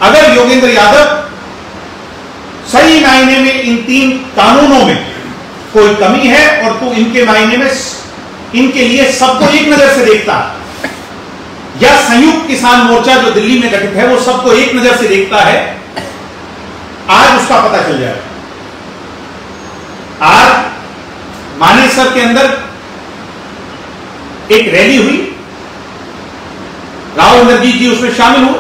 अगर योगेंद्र यादव सही मायने में इन 3 कानूनों में कोई कमी है और तू इनके मायने में इनके लिए सबको एक नजर से देखता है, या संयुक्त किसान मोर्चा जो दिल्ली में गठित है वो सबको एक नजर से देखता है, आज उसका पता चल जाएगा। आज मानेसर के अंदर एक रैली हुई, राव इंद्रजीत जी उसमें शामिल हुए,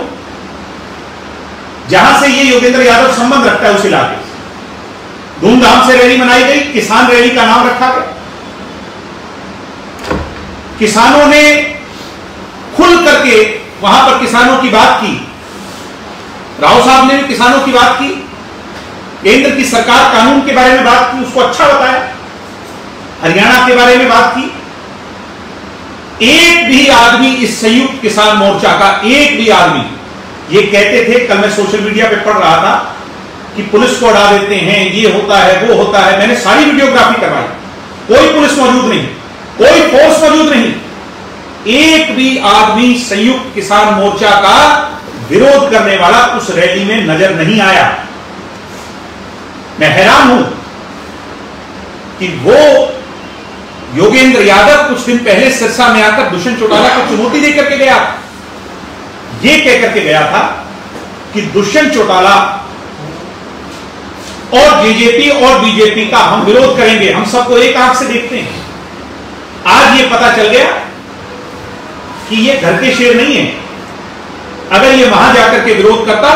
जहां से ये योगेंद्र यादव संबंध रखता है उस इलाके से। धूमधाम से रैली मनाई गई, किसान रैली का नाम रखा गया। किसानों ने खुल करके वहां पर किसानों की बात की, राव साहब ने भी किसानों की बात की, केंद्र की सरकार कानून के बारे में बात की, उसको अच्छा बताया, हरियाणा के बारे में बात की। एक भी आदमी इस संयुक्त किसान मोर्चा का, एक भी आदमी ये कहते थे, कल मैं सोशल मीडिया पे पढ़ रहा था कि पुलिस को उड़ा देते हैं, ये होता है, वो होता है। मैंने सारी वीडियोग्राफी करवाई, कोई पुलिस मौजूद नहीं, कोई फोर्स मौजूद नहीं, एक भी आदमी संयुक्त किसान मोर्चा का विरोध करने वाला उस रैली में नजर नहीं आया। मैं हैरान हूं कि वो योगेंद्र यादव कुछ दिन पहले सिरसा में आकर दुष्यंत चौटाला को चुनौती देकर के गया, ये कहकर के गया था कि दुष्यंत चौटाला और जेजेपी और बीजेपी का हम विरोध करेंगे, हम सबको एक आंख से देखते हैं। आज ये पता चल गया कि ये घर के शेर नहीं है। अगर ये वहां जाकर के विरोध करता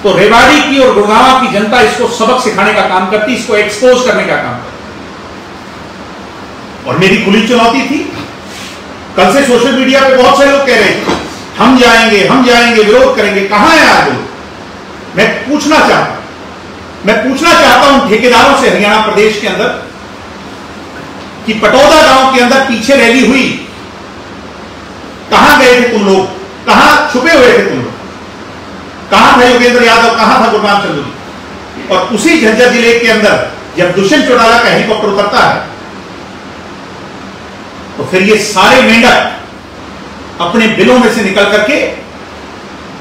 तो रेवाड़ी की और गुड़गांव की जनता इसको सबक सिखाने का काम करती, इसको एक्सपोज करने का काम करती। और मेरी खुली चुनौती थी। कल से सोशल मीडिया पे बहुत सारे लोग कह रहे हैं हम जाएंगे, विरोध करेंगे। कहां है आज लोग? मैं पूछना चाहता हूं ठेकेदारों से हरियाणा प्रदेश के अंदर कि पटौदा गांव के अंदर पीछे रैली हुई, कहां गए थे तुम लोग? कहां छुपे हुए थे तुम लोग? कहां था योगेंद्र यादव? कहां था गुरनाम चंद्र? और उसी झज्जर जिले के अंदर जब दुष्यंत चौटाला का हेलीकॉप्टर उतरता है तो फिर ये सारे मेंढक अपने बिलों में से निकल करके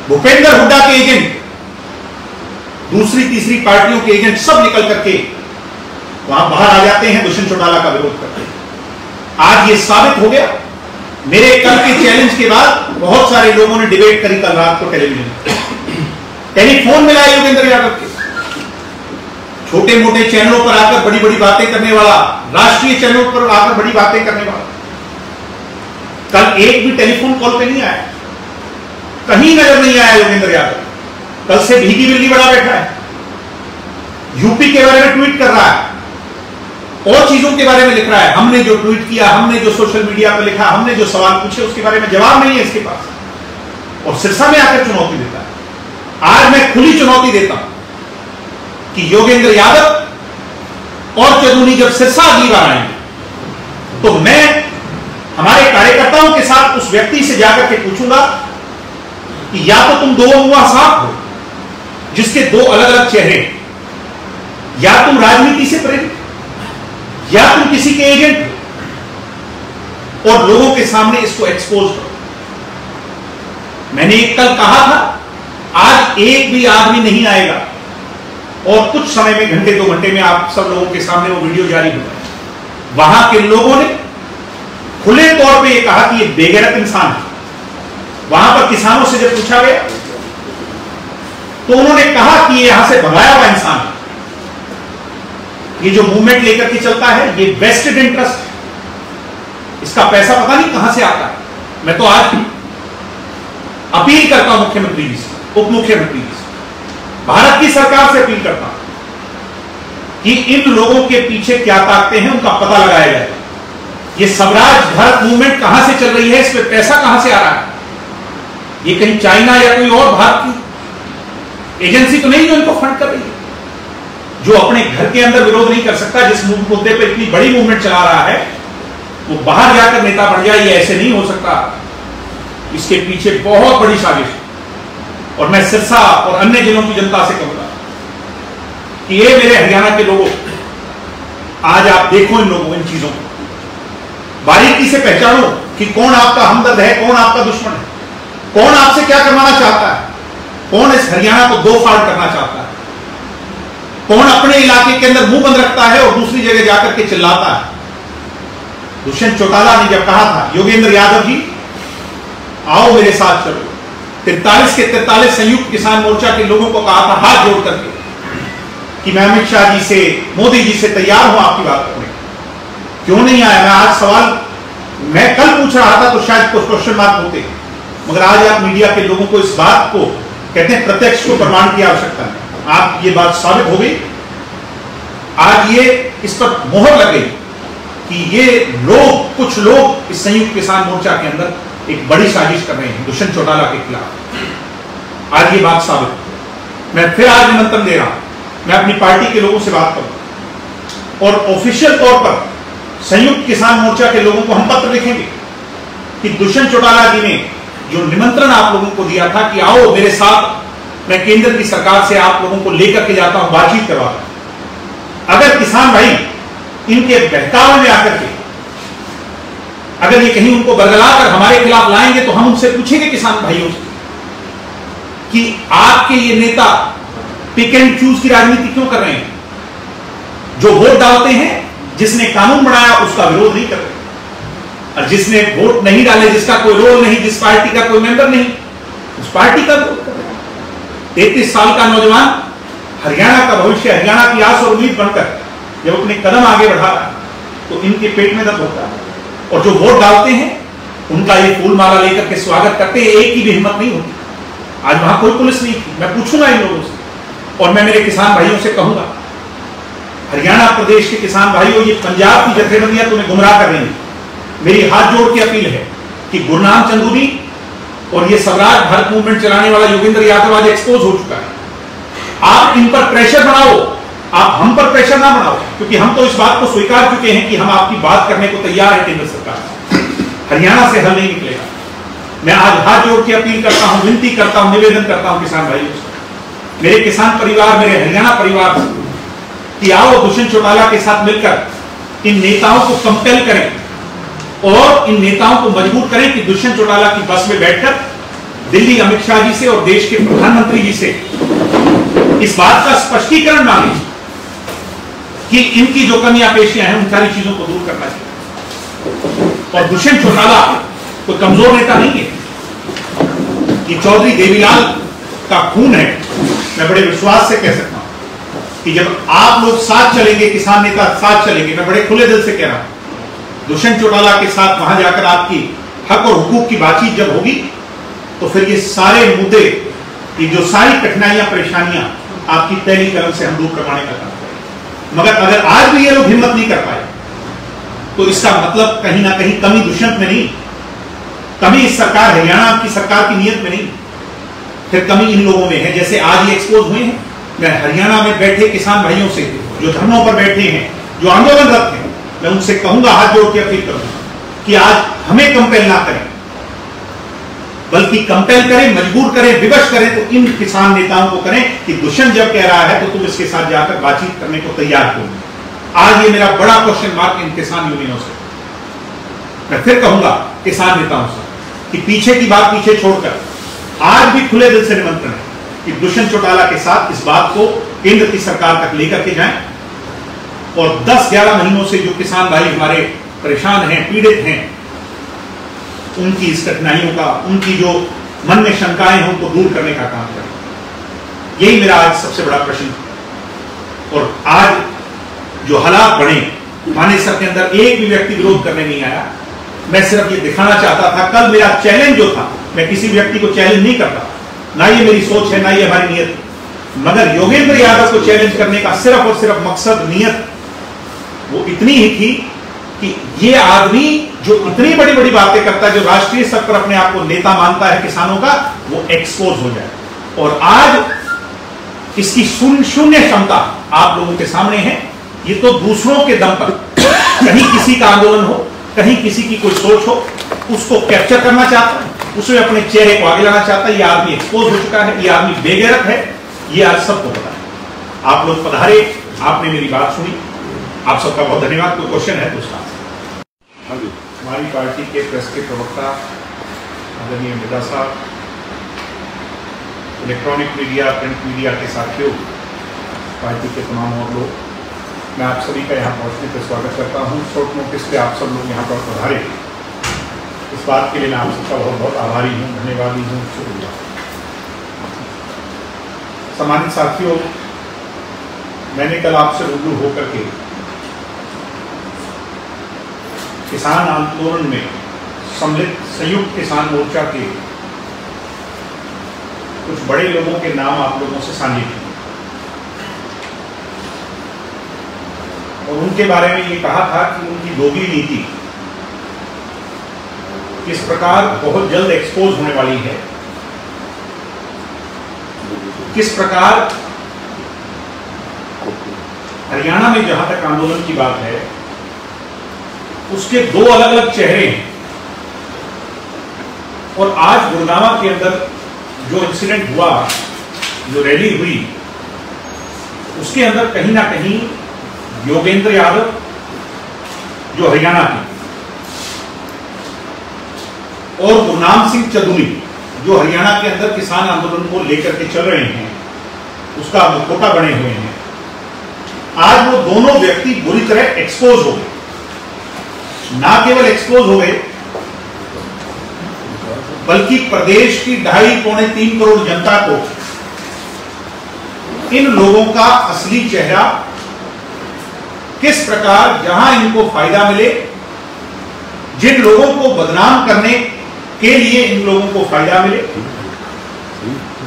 भूपेंद्र हुड्डा के एजेंट, दूसरी तीसरी पार्टियों के एजेंट सब निकल करके वहां बाहर आ जाते हैं, दुष्यंत चौटाला का विरोध करते हैं। आज ये साबित हो गया। मेरे कल के चैलेंज के बाद बहुत सारे लोगों ने डिबेट करी कल रात को टेलीविजन, टेलीफोन मिला योगेंद्र यादव के। छोटे मोटे चैनलों पर आकर बड़ी बड़ी बातें करने वाला, राष्ट्रीय चैनलों पर आकर बड़ी बातें करने वाला, कल एक भी टेलीफोन कॉल पे नहीं आया, कहीं नजर नहीं आया योगेंद्र यादव। कल से भीगी बिल्ली बड़ा बैठा है, यूपी के बारे में ट्वीट कर रहा है, और चीजों के बारे में लिख रहा है। हमने जो ट्वीट किया, हमने जो सोशल मीडिया पर लिखा, हमने जो सवाल पूछे उसके बारे में जवाब नहीं है इसके पास, और सिरसा में आकर चुनौती देता है। आज मैं खुली चुनौती देता हूं कि योगेंद्र यादव और चंदूनी जब सिरसा अगली बार आएंगे तो मैं हमारे कार्यकर्ताओं के साथ उस व्यक्ति से जाकर के पूछूंगा कि या तो तुम दो मुआ साफ हो जिसके दो अलग अलग चेहरे, या तुम राजनीति से प्रेरित, या तुम किसी के एजेंट हो, और लोगों के सामने इसको एक्सपोज करो। मैंने कल कहा था आज एक भी आदमी नहीं आएगा और कुछ समय में, घंटे 2 घंटे में आप सब लोगों के सामने वो वीडियो जारी हो जाए। वहां के लोगों ने खुले तौर पे ये कहा कि ये बेगैरत इंसान है। वहां पर किसानों से जब पूछा गया तो उन्होंने कहा कि ये यहां से भगाया हुआ इंसान है, ये जो मूवमेंट लेकर के चलता है ये वेस्टेड इंटरेस्ट है, इसका पैसा पता नहीं कहां से आता है। मैं तो आज अपील करता हूं मुख्यमंत्री जी से, उप मुख्यमंत्री जी से भारत की सरकार से अपील करता हूं कि इन लोगों के पीछे क्या ताकतें हैं उनका पता लगाया जाए। ये स्वराज भारत मूवमेंट कहां से चल रही है, इस पे पैसा कहां से आ रहा है? ये कहीं चाइना या कोई और भारत की एजेंसी तो नहीं जो इनको फंड कर रही है? जो अपने घर के अंदर विरोध नहीं कर सकता, जिस मुद्दे पर इतनी बड़ी मूवमेंट चला रहा है, वो बाहर जाकर नेता बन जाए, ये ऐसे नहीं हो सकता। इसके पीछे बहुत बड़ी साजिश है। और मैं सिरसा और अन्य जिलों की जनता से कहूंगा कि ये मेरे हरियाणा के लोगों, आज आप देखो इन लोगों, इन चीजों को बारीकी से पहचानो कि कौन आपका हमदर्द है, कौन आपका दुश्मन है, कौन आपसे क्या करवाना चाहता है, कौन इस हरियाणा को दो फाड़ करना चाहता है, कौन अपने इलाके के अंदर मुंह बंद रखता है और दूसरी जगह जाकर के चिल्लाता है। दुष्यंत चौटाला ने जब कहा था, योगेंद्र यादव जी आओ मेरे साथ चलो, 43 के 43 संयुक्त किसान मोर्चा के लोगों को कहा था हाथ जोड़ करके कि मैं अमित शाह जी से, मोदी जी से तैयार हूं आपकी बात करने। क्यों नहीं आया? मैं आज सवाल मैं कल पूछ रहा था तो शायद कुछ क्वेश्चन मार्क होते, मगर आज आप मीडिया के लोगों को इस बात को कहते हैं प्रत्यक्ष को प्रमाण की आवश्यकता नहीं। आप ये बात साबित हो गई, आज ये इस पर मोहर लग गई कि ये लोग, कुछ लोग इस संयुक्त किसान मोर्चा के अंदर एक बड़ी साजिश कर रहे हैं दुष्यंत चौटाला के खिलाफ। आज ये बात साबित। मैं फिर आज निमंत्रण दे रहा हूं, मैं अपनी पार्टी के लोगों से बात करूं और ऑफिशियल तौर पर संयुक्त किसान मोर्चा के लोगों को हम पत्र लिखेंगे कि दुष्यंत चौटाला जी ने जो निमंत्रण आप लोगों को दिया था कि आओ मेरे साथ, मैं केंद्र की सरकार से आप लोगों को लेकर के जाता हूं, बातचीत करवाता हूं। अगर किसान भाई इनके बहकावे में आकर के अगर ये कहीं उनको बरगलाकर हमारे खिलाफ लाएंगे तो हम उनसे पूछेंगे किसान भाइयों से कि आपके ये नेता पिक एंड चूज की राजनीति क्यों कर रहे हैं? जो वोट डालते हैं, जिसने कानून बनाया उसका विरोध नहीं कर रहे, और जिसने वोट नहीं डाले, जिसका कोई रोल नहीं, जिस पार्टी का कोई मेंबर नहीं, उस पार्टी का विरोध कर रहे हैं। 33 साल का नौजवान हरियाणा का भविष्य, हरियाणा की आस और उम्मीद बनकर जब अपने कदम आगे बढ़ा रहा है तो इनके पेट में दर्द होता है। और जो वोट डालते हैं उनका ये फूल माला लेकर के स्वागत करते हैं, एक की भी हिम्मत नहीं होती। आज वहां कोई पुलिस नहीं थी। मैं पूछूंगा इन लोगों से और मैं मेरे किसान भाइयों से कहूंगा, हरियाणा प्रदेश के किसान भाइयों, ये पंजाब की जथेबंदियां तुम्हें गुमराह कर रही हैं। मेरी हाथ जोड़ के अपील है कि गुरनाम चंदूनी और ये स्वराज भारत मूवमेंट चलाने वाला योगेंद्र यादव आज एक्सपोज हो चुका है। आप इन पर प्रेशर बनाओ, आप हम पर प्रेशर ना बनाओ, क्योंकि हम तो इस बात को स्वीकार चुके हैं कि हम आपकी बात करने को तैयार है। केंद्र सरकार, हरियाणा से हल नहीं निकलेगा। मैं आज हाथ जोड़ के अपील करता हूं, विनती करता हूं, निवेदन करता हूं किसान भाइयों से, मेरे किसान परिवार, मेरे हरियाणा परिवार से, कि आओ दुष्यंत चौटाला के साथ मिलकर इन नेताओं को कंपेल करें और इन नेताओं को मजबूर करें कि दुष्यंत चौटाला की बस में बैठकर दिल्ली अमित शाह जी से और देश के प्रधानमंत्री जी से इस बात का स्पष्टीकरण मांगे कि इनकी जो कमियां पेशियां हैं उन सारी चीजों को दूर करना चाहिए। और दुष्यंत चौटाला कोई कमजोर नेता नहीं है, ये चौधरी देवीलाल का खून है। मैं बड़े विश्वास से कह सकता हूं कि जब आप लोग साथ चलेंगे, किसान नेता साथ चलेंगे, मैं बड़े खुले दिल से कह रहा हूं, दुष्यंत चौटाला के साथ वहां जाकर आपकी हक और हुकूक की बातचीत जब होगी तो फिर ये सारे मुद्दे, ये जो सारी कठिनाइयां, परेशानियां आपकी पहली कलम से हम दूर करवाने का काम करें। मगर अगर आज भी ये लोग हिम्मत नहीं कर पाए तो इसका मतलब कहीं ना कहीं कमी दुष्यंत में नहीं, कमी इस सरकार, हरियाणा की सरकार की नीयत में नहीं, फिर कमी इन लोगों में है। जैसे आज ये एक्सपोज हुए हैं, मैं हरियाणा में बैठे किसान भाइयों से, जो धरनों पर बैठे हैं, जो आंदोलनरत हैं, मैं उनसे कहूंगा, हाथ जोड़ के अपील करूंगा कि आज हमें कंपेल ना करें, बल्कि कंपेल करें, मजबूर करें, विवश करें तो इन किसान नेताओं को करें कि दुष्यंत जब कह रहा है तो तुम इसके साथ जाकर बातचीत करने को तैयार हो। आज ये मेरा बड़ा क्वेश्चन मार्क इन किसान यूनियनों से, मैं फिर कहूंगा किसान नेताओं से कि पीछे की बात पीछे छोड़कर आज भी खुले दिल से निमंत्रण है कि दुष्यंत चौटाला के साथ इस बात को केंद्र की सरकार तक लेकर के जाएं और 10-11 महीनों से जो किसान भाई हमारे परेशान हैं, पीड़ित हैं, उनकी इस कठिनाइयों का, उनकी जो मन में शंकाएं हैं, उनको दूर करने का काम करें। यही मेरा आज सबसे बड़ा प्रश्न है। और आज जो हालात बने, मानेसर के अंदर एक भी व्यक्ति विरोध करने नहीं आया। मैं सिर्फ ये दिखाना चाहता था, कल मेरा चैलेंज जो था, मैं किसी व्यक्ति को चैलेंज नहीं करता, ना ये मेरी सोच है, ना ये हमारी नीयत है। मगर योगेंद्र यादव को चैलेंज करने का सिर्फ और सिर्फ मकसद, नीयत वो इतनी ही थी कि ये आदमी जो इतनी बड़ी बड़ी बातें करता है, जो राष्ट्रीय स्तर पर अपने आप को नेता मानता है किसानों का, वो एक्सपोज हो जाए। और आज इसकी शून्य क्षमता आप लोगों के सामने है। ये तो दूसरों के दम पर, कहीं किसी का आंदोलन हो, कहीं किसी की कोई सोच हो, उसको कैप्चर करना चाहता है, उसमें अपने चेहरे को आगे लाना चाहता है। ये आदमी एक्सपोज हो चुका है, ये आदमी बेगैरत है, ये आज सबको पता है। आप लोग पधारे, आपने मेरी बात सुनी, आप सबका बहुत धन्यवाद। कोई क्वेश्चन है तो उसका हमारी पार्टी के प्रेस के प्रवक्ता आदरणीय मृदा साहब, इलेक्ट्रॉनिक मीडिया, प्रिंट मीडिया के साथियों, पार्टी के तमाम और लोग, मैं आप सभी का यहाँ पहुँचने पर स्वागत करता हूँ। शॉर्ट नोटिस पे आप सब लोग यहाँ पर पधारे, इस बात के लिए मैं आप सबका बहुत बहुत आभारी हूँ, धन्यवादी हूँ, शुक्रिया। सम्मानित साथियों, मैंने कल आपसे रूबरू होकर के किसान आंदोलन में सम्मिलित संयुक्त किसान मोर्चा के कुछ बड़े लोगों के नाम आप लोगों से साझे किए और उनके बारे में ये कहा था कि उनकी दोगली नीति किस प्रकार बहुत जल्द एक्सपोज होने वाली है, किस प्रकार हरियाणा में जहां तक आंदोलन की बात है उसके दो अलग अलग चेहरे हैं। और आज गुड़गांव के अंदर जो इंसिडेंट हुआ, जो रैली हुई, उसके अंदर कहीं ना कहीं योगेंद्र यादव जो हरियाणा के और गुरनाम सिंह चंदूनी जो हरियाणा के अंदर किसान आंदोलन को लेकर के चल रहे हैं, उसका मुखौटा बने हुए हैं। आज वो दोनों व्यक्ति बुरी तरह एक्सपोज हो गए। ना केवल एक्सपोज हो गए, बल्कि प्रदेश की 2.5-3 करोड़ जनता को इन लोगों का असली चेहरा, किस प्रकार जहां इनको फायदा मिले, जिन लोगों को बदनाम करने के लिए इन लोगों को फायदा मिले,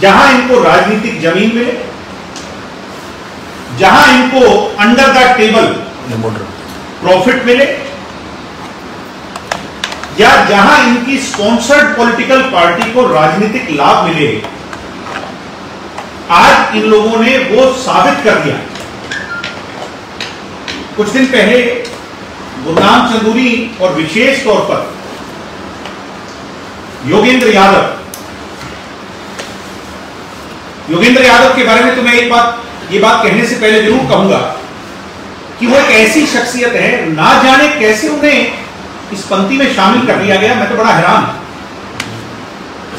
जहां इनको राजनीतिक जमीन मिले, जहां इनको अंडर द टेबल प्रॉफिट मिले, या जहां इनकी स्पॉन्सर्ड पॉलिटिकल पार्टी को राजनीतिक लाभ मिले, आज इन लोगों ने वो साबित कर दिया। कुछ दिन पहले गुरनाम चंदूनी और विशेष तौर पर योगेंद्र यादव के बारे में तो मैं ये बात कहने से पहले जरूर कहूंगा कि वो एक ऐसी शख्सियत है, ना जाने कैसे उन्हें इस पंक्ति में शामिल कर लिया गया। मैं तो बड़ा हैरान हूं।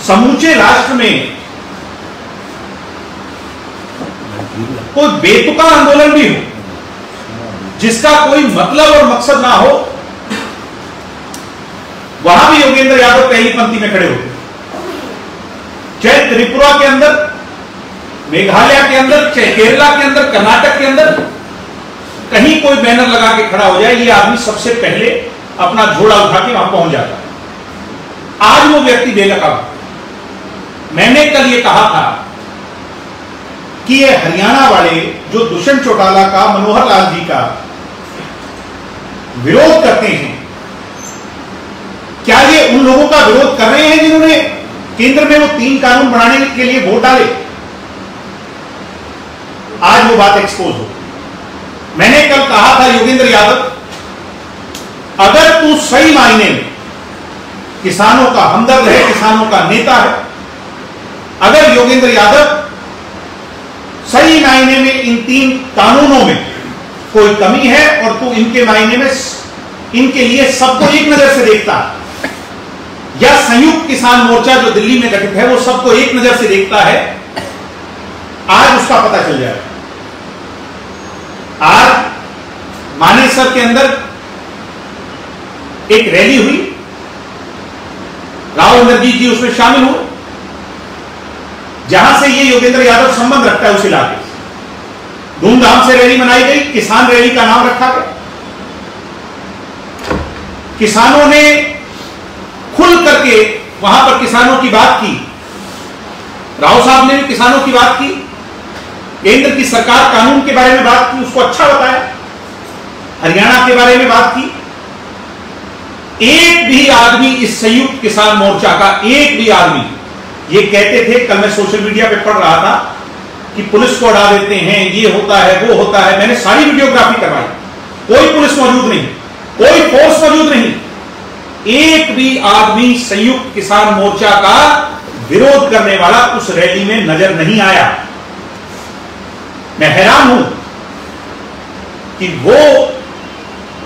समूचे राष्ट्र में कोई बेतुका आंदोलन भी हो, जिसका कोई मतलब और मकसद ना हो, वहां भी योगेंद्र यादव पहली पंक्ति में खड़े होते। चाहे त्रिपुरा के अंदर, मेघालय के अंदर, चाहे केरला के अंदर, कर्नाटक के अंदर, कहीं कोई बैनर लगा के खड़ा हो जाए, ये आदमी सबसे पहले अपना झोला उठा के वहां पहुंच जाता है। आज वो व्यक्ति बेनकाब। मैंने कल ये कहा था कि ये हरियाणा वाले जो दुष्यंत चौटाला का, मनोहर लाल जी का विरोध करते हैं, क्या ये उन लोगों का विरोध कर रहे हैं जिन्होंने केंद्र में वो 3 कानून बनाने के लिए वोट डाले? आज वो बात एक्सपोज हो। मैंने कल कहा था योगेंद्र यादव, अगर तू सही मायने में किसानों का हमदर्द है, किसानों का नेता है, अगर योगेंद्र यादव सही मायने में इन 3 कानूनों में कोई कमी है और तू इनके मायने में इनके लिए सबको एक नजर से देखता है, या संयुक्त किसान मोर्चा जो दिल्ली में गठित है वो सबको एक नजर से देखता है, आज उसका पता चल जाएगा। आज मानेसर के अंदर एक रैली हुई, राव इंद्रजीत जी उसमें शामिल हुए, जहां से ये योगेंद्र यादव संबंध रखता है उस इलाके से। धूमधाम से रैली मनाई गई, किसान रैली का नाम रखा गया। किसानों ने खुल करके वहां पर किसानों की बात की, राव साहब ने भी किसानों की बात की, केंद्र की सरकार कानून के बारे में बात की, उसको अच्छा बताया, हरियाणा के बारे में बात की। एक भी आदमी इस संयुक्त किसान मोर्चा का, एक भी आदमी ये कहते थे, कल मैं सोशल मीडिया पे पढ़ रहा था कि पुलिस को उड़ा देते हैं, ये होता है वो होता है। मैंने सारी वीडियोग्राफी करवाई, कोई पुलिस मौजूद नहीं, कोई फोर्स मौजूद नहीं, एक भी आदमी संयुक्त किसान मोर्चा का विरोध करने वाला उस रैली में नजर नहीं आया। मैं हैरान हूं कि वो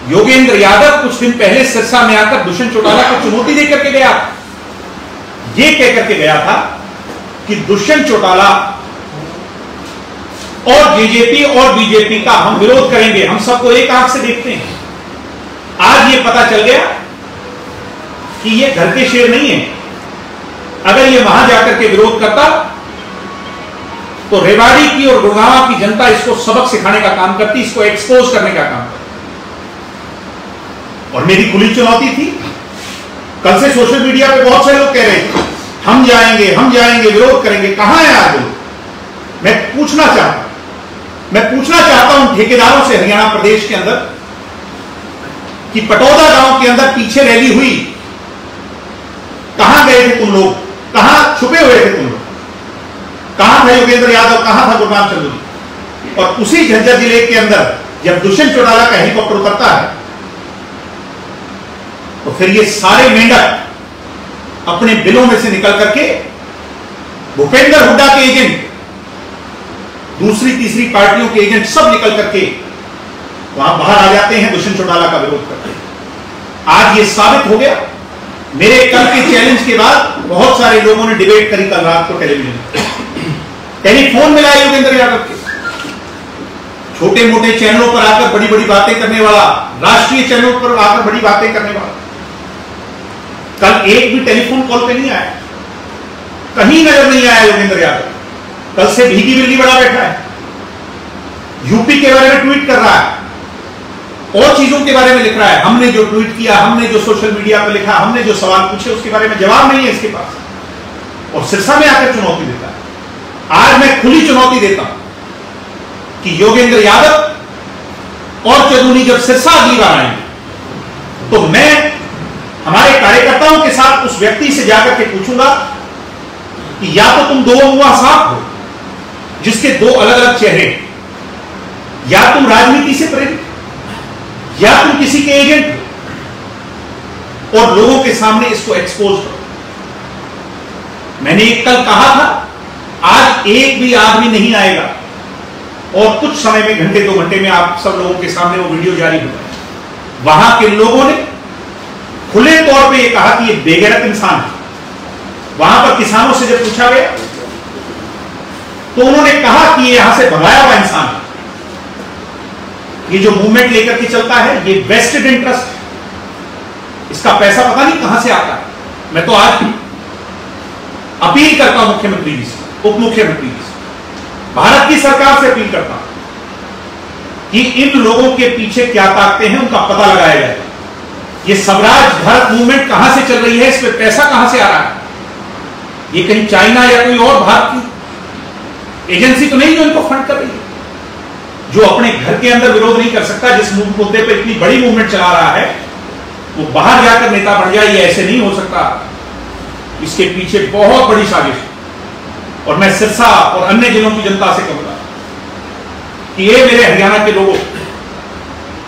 योगेंद्र यादव कुछ दिन पहले सिरसा में आकर दुष्यंत चौटाला को चुनौती देकर के गया, ये कहकर के गया था कि दुष्यंत चौटाला और जेजेपी और बीजेपी का हम विरोध करेंगे, हम सबको एक आंख से देखते हैं। आज ये पता चल गया कि ये घर के शेर नहीं है। अगर ये वहां जाकर के विरोध करता तो रेवाड़ी की और गुड़गांव की जनता इसको सबक सिखाने का काम करती, इसको एक्सपोज करने का काम करती। और मेरी खुली चुनौती थी। कल से सोशल मीडिया पे बहुत सारे लोग कह रहे थे हम जाएंगे विरोध करेंगे। कहां है आज लोग? मैं पूछना चाहता हूं ठेकेदारों से हरियाणा प्रदेश के अंदर कि पटौदा गांव के अंदर पीछे रैली हुई, कहां गए थे तुम लोग? कहां छुपे हुए थे तुम लोग? कहां था योगेंद्र यादव, कहां था गुरनाम चंदूरी? और उसी झज्जर जिले के अंदर जब दुष्यंत चौटाला का हेलीकॉप्टर उतरता है तो फिर ये सारे मेंढक अपने बिलों में से निकल करके भूपेंद्र हुड्डा के एजेंट, दूसरी तीसरी पार्टियों के एजेंट सब निकल करके वहां बाहर आ जाते हैं, दुष्यंत चौटाला का विरोध करते हैं। आज ये साबित हो गया। मेरे कल के चैलेंज के बाद बहुत सारे लोगों ने डिबेट करी कल रात को टेलीविजन, टेलीफोन मिला योगेंद्र यादव के। छोटे मोटे चैनलों पर आकर बड़ी बड़ी बातें करने वाला, राष्ट्रीय चैनलों पर आकर बड़ी बातें करने वाला, कल एक भी टेलीफोन कॉल पे नहीं आया, कहीं नजर नहीं आया योगेंद्र यादव। कल से भीगी बिल्ली बड़ा बैठा है, यूपी के बारे में ट्वीट कर रहा है और चीजों के बारे में लिख रहा है। हमने जो ट्वीट किया, हमने जो सोशल मीडिया पर लिखा, हमने जो सवाल पूछे उसके बारे में जवाब नहीं है इसके पास, और सिरसा में आकर चुनौती देता है। आज मैं खुली चुनौती देता हूं कि योगेंद्र यादव और चंदूनी जब सिरसा अगली बार आएंगे तो मैं हमारे कार्यकर्ताओं के साथ उस व्यक्ति से जाकर के पूछूंगा कि या तो तुम दो मुआ साफ हो जिसके दो अलग अलग चेहरे, या तुम राजनीति से प्रेरित, या तुम किसी के एजेंट हो, और लोगों के सामने इसको एक्सपोज करो। मैंने कल कहा था आज एक भी आदमी नहीं आएगा और कुछ समय में, घंटे 2 घंटे में आप सब लोगों के सामने वो वीडियो जारी हो जाए। वहां के लोगों ने खुले तौर पे ये कहा कि ये बेगैरत इंसान है। वहां पर किसानों से जब पूछा गया तो उन्होंने कहा कि ये यहां से भगाया हुआ इंसान है, ये जो मूवमेंट लेकर के चलता है ये वेस्टेड इंटरेस्ट है, इसका पैसा पता नहीं कहां से आता है। मैं तो आज अपील करता हूं मुख्यमंत्री जी से, उप मुख्यमंत्री जी से, भारत की सरकार से अपील करता हूं कि इन लोगों के पीछे क्या ताकतें हैं उनका पता लगाया जाए। ये स्वराज भारत मूवमेंट कहां से चल रही है, इस पर पैसा कहां से आ रहा है? ये कहीं चाइना या कोई और भारत की एजेंसी तो नहीं जो इनको फंड कर रही है? जो अपने घर के अंदर विरोध नहीं कर सकता, जिस मुद्दे पर इतनी बड़ी मूवमेंट चला रहा है, वो बाहर जाकर नेता बन जाए, ये ऐसे नहीं हो सकता। इसके पीछे बहुत बड़ी साजिश है। और मैं सिरसा और अन्य जिलों की जनता से कहूंगा कि ये मेरे हरियाणा के लोगों,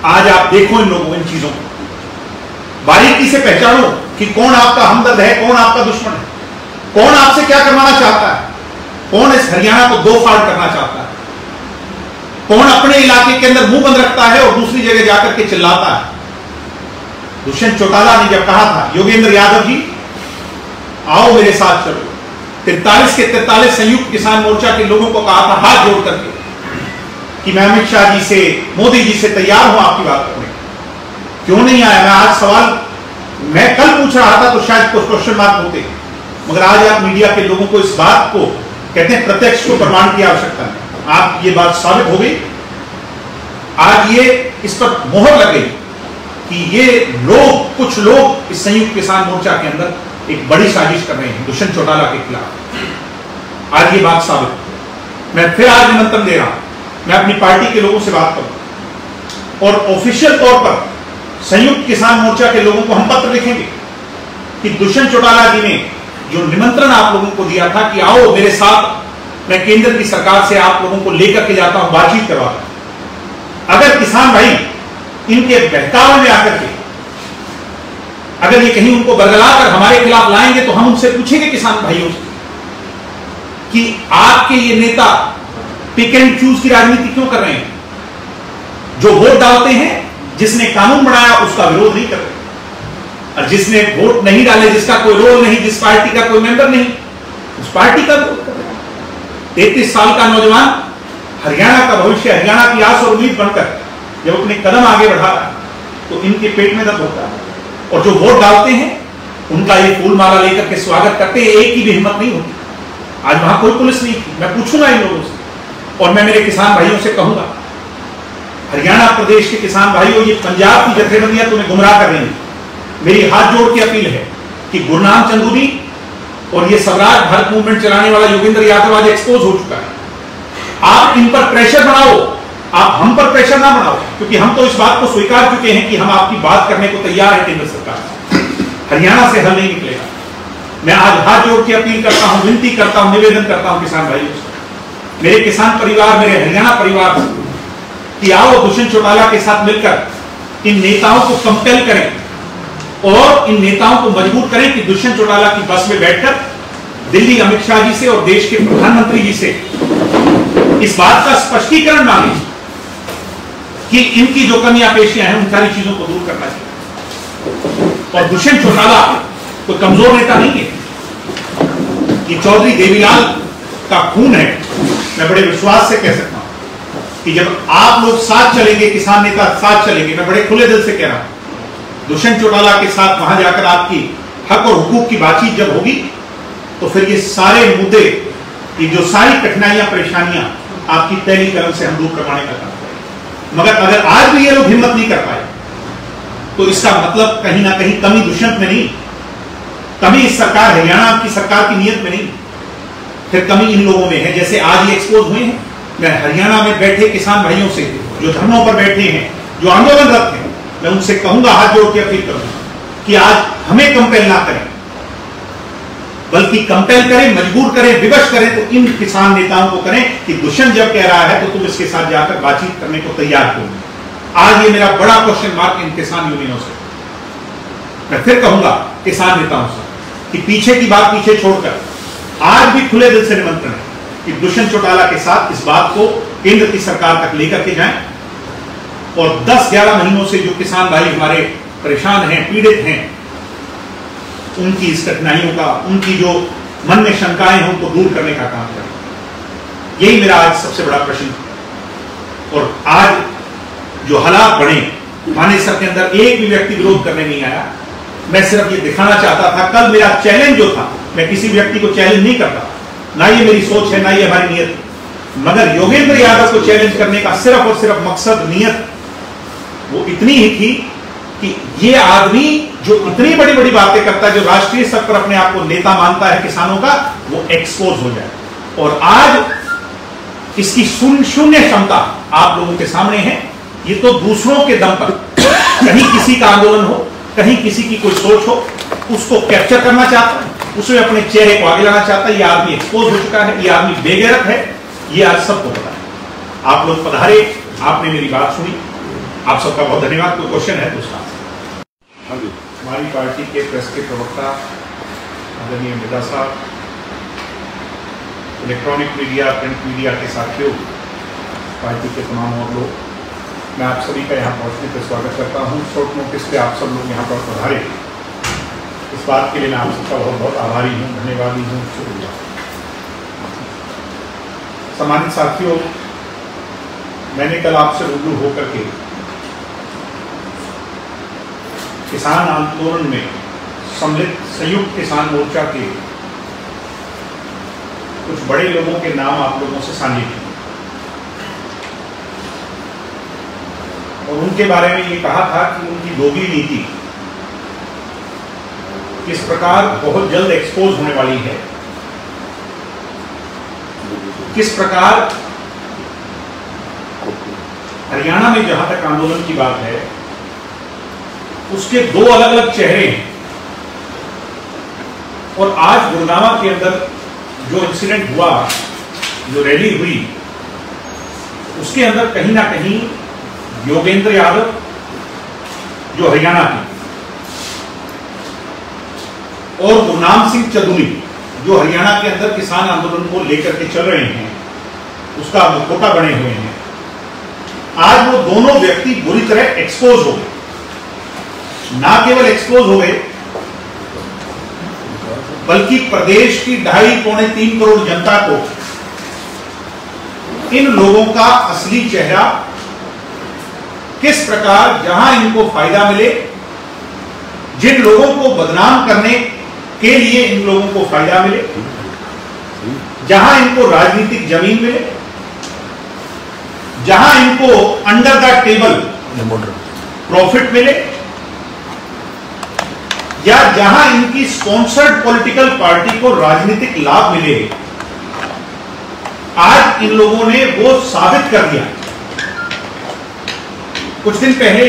आज आप देखो इन लोगों, इन चीजों को बारीकी से पहचानो कि कौन आपका हमदर्द है, कौन आपका दुश्मन है, कौन आपसे क्या करवाना चाहता है, कौन इस हरियाणा को दो फाड़ करना चाहता है, कौन अपने इलाके के अंदर मुंह बंद रखता है और दूसरी जगह जाकर के चिल्लाता है। दुष्यंत चौटाला ने जब कहा था योगेंद्र यादव जी आओ मेरे साथ चलो, 43 के 43 संयुक्त किसान मोर्चा के लोगों को कहा था हाथ जोड़ करके कि मैं अमित शाह जी से, मोदी जी से तैयार हूं आपकी बात करने। क्यों नहीं आया? मैं आज सवाल मैं कल पूछ रहा था तो शायद कुछ क्वेश्चन मार्क होते, मगर आज आप मीडिया के लोगों को इस बात को कहते हैं प्रत्यक्ष को प्रमाण की आवश्यकता है। आप ये बात साबित हो गई, आज ये इस पर मोहर लग गई कि ये लोग, कुछ लोग इस संयुक्त किसान मोर्चा के अंदर एक बड़ी साजिश कर रहे हैं दुष्यंत चौटाला के खिलाफ। आज ये बात साबित, मैं फिर आज निमंत्रण दे रहा हूं, मैं अपनी पार्टी के लोगों से बात करूं और ऑफिशियल तौर पर संयुक्त किसान मोर्चा के लोगों को हम पत्र लिखेंगे कि दुष्यंत चौटाला जी ने जो निमंत्रण आप लोगों को दिया था कि आओ मेरे साथ, मैं केंद्र की सरकार से आप लोगों को लेकर के जाता हूं, बातचीत करवाता हूं। अगर किसान भाई इनके बहकावे में आकर के अगर ये कहीं उनको बरगलाकर हमारे खिलाफ लाएंगे तो हम उनसे पूछेंगे किसान भाइयों से कि आपके ये नेता पिक एंड चूज की राजनीति क्यों कर रहे हैं? जो वोट डालते हैं, जिसने कानून बनाया उसका विरोध नहीं कर रहे, और जिसने वोट नहीं डाले, जिसका कोई रोल नहीं, जिस पार्टी का कोई मेंबर नहीं, उस पार्टी का विरोध कर रहे हैं। 33 साल का नौजवान हरियाणा का भविष्य, हरियाणा की आस और उम्मीद बनकर जब अपने कदम आगे बढ़ा रहा है तो इनके पेट में दर्द होता है। और जो वोट डालते हैं उनका ये फूल माला लेकर के स्वागत करते हैं, एक की भी हिम्मत नहीं होती। आज वहां कोई पुलिस नहीं थी। मैं पूछूंगा इन लोगों से और मैं मेरे किसान भाइयों से कहूंगा, हरियाणा प्रदेश के किसान भाइयों, ये पंजाब की जथेबंदियां तुम्हें गुमराह कर रही हैं। मेरी हाथ जोड़ के अपील है कि गुरनाम चंदूरी और ये स्वराज भारत मूवमेंट चलाने वाला योगेंद्र यादव आज एक्सपोज हो चुका है। आप इन पर प्रेशर बनाओ, आप हम पर प्रेशर ना बनाओ, क्योंकि हम तो इस बात को स्वीकार चुके हैं कि हम आपकी बात करने को तैयार है। केंद्र सरकार हरियाणा से हल नहीं निकलेगा। मैं आज हाथ जोड़ के अपील करता हूं, विनती करता हूं, निवेदन करता हूं किसान भाइयों से, मेरे किसान परिवार, मेरे हरियाणा परिवार, कि आओ दुष्यंत चौटाला के साथ मिलकर इन नेताओं को कंपेल करें और इन नेताओं को मजबूर करें कि दुष्यंत चौटाला की बस में बैठकर दिल्ली अमित शाह जी से और देश के प्रधानमंत्री जी से इस बात का स्पष्टीकरण मांगे कि इनकी जो कमियां पेशियां हैं उन सारी चीजों को दूर करना चाहिए। और दुष्यंत चौटाला कोई कमजोर नेता नहीं है, ये चौधरी देवीलाल का खून है। मैं बड़े विश्वास से कह सकता हूं कि जब आप लोग साथ चलेंगे, किसान नेता साथ चलेंगे, मैं बड़े खुले दिल से कह रहा हूं, दुष्यंत चौटाला के साथ वहां जाकर आपकी हक और हुकूक की बातचीत जब होगी तो फिर ये सारे मुद्दे, ये जो सारी कठिनाइयां, परेशानियां आपकी पहली कलम से हम दूर करवाने का काम करें। मगर अगर आज भी ये लोग हिम्मत नहीं कर पाए तो इसका मतलब कहीं ना कहीं कमी दुष्यंत में नहीं, कमी इस सरकार, हरियाणा की सरकार की नीयत में नहीं, फिर कमी इन लोगों में है। जैसे आज ये एक्सपोज हुए हैं, मैं हरियाणा में बैठे किसान भाइयों से जो धरनों पर बैठे हैं, जो आंदोलनरत हैं, मैं उनसे कहूंगा, हाथ जोड़ के अपील करूंगा कि आज हमें कंपेल ना करें, बल्कि कंपेल करें, मजबूर करें, विवश करें तो इन किसान नेताओं को करें कि दुष्यंत जब कह रहा है तो तुम इसके साथ जाकर बातचीत करने को तैयार हो। आज ये मेरा बड़ा क्वेश्चन मार्क इन किसान यूनियनों से, मैं फिर कहूंगा किसान नेताओं से कि पीछे की बात पीछे छोड़कर आज भी खुले दिल से निमंत्रण है कि दुष्यंत चौटाला के साथ इस बात को केंद्र की सरकार तक लेकर के जाएं और 10-11 महीनों से जो किसान भाई हमारे परेशान हैं, पीड़ित हैं, उनकी इस कठिनाइयों का, उनकी जो मन में शंकाएं हैं, उनको दूर करने का काम करें। यही मेरा आज सबसे बड़ा प्रश्न है। और आज जो हालात बने, माने सर के अंदर एक भी व्यक्ति विरोध करने नहीं आया। मैं सिर्फ ये दिखाना चाहता था, कल मेरा चैलेंज जो था, मैं किसी व्यक्ति को चैलेंज नहीं करता, ना ये मेरी सोच है, ना ये हमारी नीयत है, मगर योगेंद्र यादव को चैलेंज करने का सिर्फ और सिर्फ मकसद, नीयत वो इतनी ही थी कि ये आदमी जो इतनी बड़ी बड़ी बातें करता है, जो राष्ट्रीय स्तर पर अपने आप को नेता मानता है किसानों का, वो एक्सपोज हो जाए। और आज इसकी शून्य क्षमता आप लोगों के सामने है। ये तो दूसरों के दम पर, कहीं किसी का आंदोलन हो, कहीं किसी की कोई सोच हो, उसको कैप्चर करना चाहता है, उसमें अपने चेहरे को आगे लाना चाहता है। ये आदमी एक्सपोज हो चुका है, ये आदमी बेगैरत है, ये आज सबको पता है। आप लोग पधारे, आपने मेरी बात सुनी, आप सबका बहुत धन्यवाद। कोई क्वेश्चन है तो उसका हमारी पार्टी के प्रेस के प्रवक्ता आदरणीय मृदा साहब, इलेक्ट्रॉनिक मीडिया, प्रिंट मीडिया के साथियों, पार्टी के तमाम और लोग, मैं आप सभी का यहाँ पहुँचने पर स्वागत करता हूँ। शॉर्ट नोटिस पे आप सब लोग यहाँ पर पधारे, इस बात के लिए मैं आप सबका बहुत बहुत आभारी हूँ, धन्यवादी हूँ, शुक्रिया। सम्मानित साथियों, मैंने कल आपसे रूबरू होकर के किसान आंदोलन में सम्मिलित संयुक्त किसान मोर्चा के कुछ बड़े लोगों के नाम आप लोगों से साझे किए और उनके बारे में ये कहा था कि उनकी दोगली नीति किस प्रकार बहुत जल्द एक्सपोज होने वाली है, किस प्रकार हरियाणा में जहां तक आंदोलन की बात है उसके दो अलग अलग चेहरे हैं, और आज गुड़गांव के अंदर जो इंसिडेंट हुआ, जो रैली हुई, उसके अंदर कहीं ना कहीं योगेंद्र यादव जो हरियाणा के और गुरनाम सिंह चंदूनी जो हरियाणा के अंदर किसान आंदोलन को लेकर के चल रहे हैं, उसका मुखौटा बने हुए हैं। आज वो दोनों व्यक्ति बुरी तरह एक्सपोज हो गए। ना केवल एक्सपोज हो गए, बल्कि प्रदेश की 2.5-3 करोड़ जनता को इन लोगों का असली चेहरा, किस प्रकार जहां इनको फायदा मिले, जिन लोगों को बदनाम करने के लिए इन लोगों को फायदा मिले, जहां इनको राजनीतिक जमीन मिले, जहां इनको अंडर द टेबल प्रॉफिट मिले, या जहां इनकी स्पॉन्सर्ड पॉलिटिकल पार्टी को राजनीतिक लाभ मिले, आज इन लोगों ने वो साबित कर दिया। कुछ दिन पहले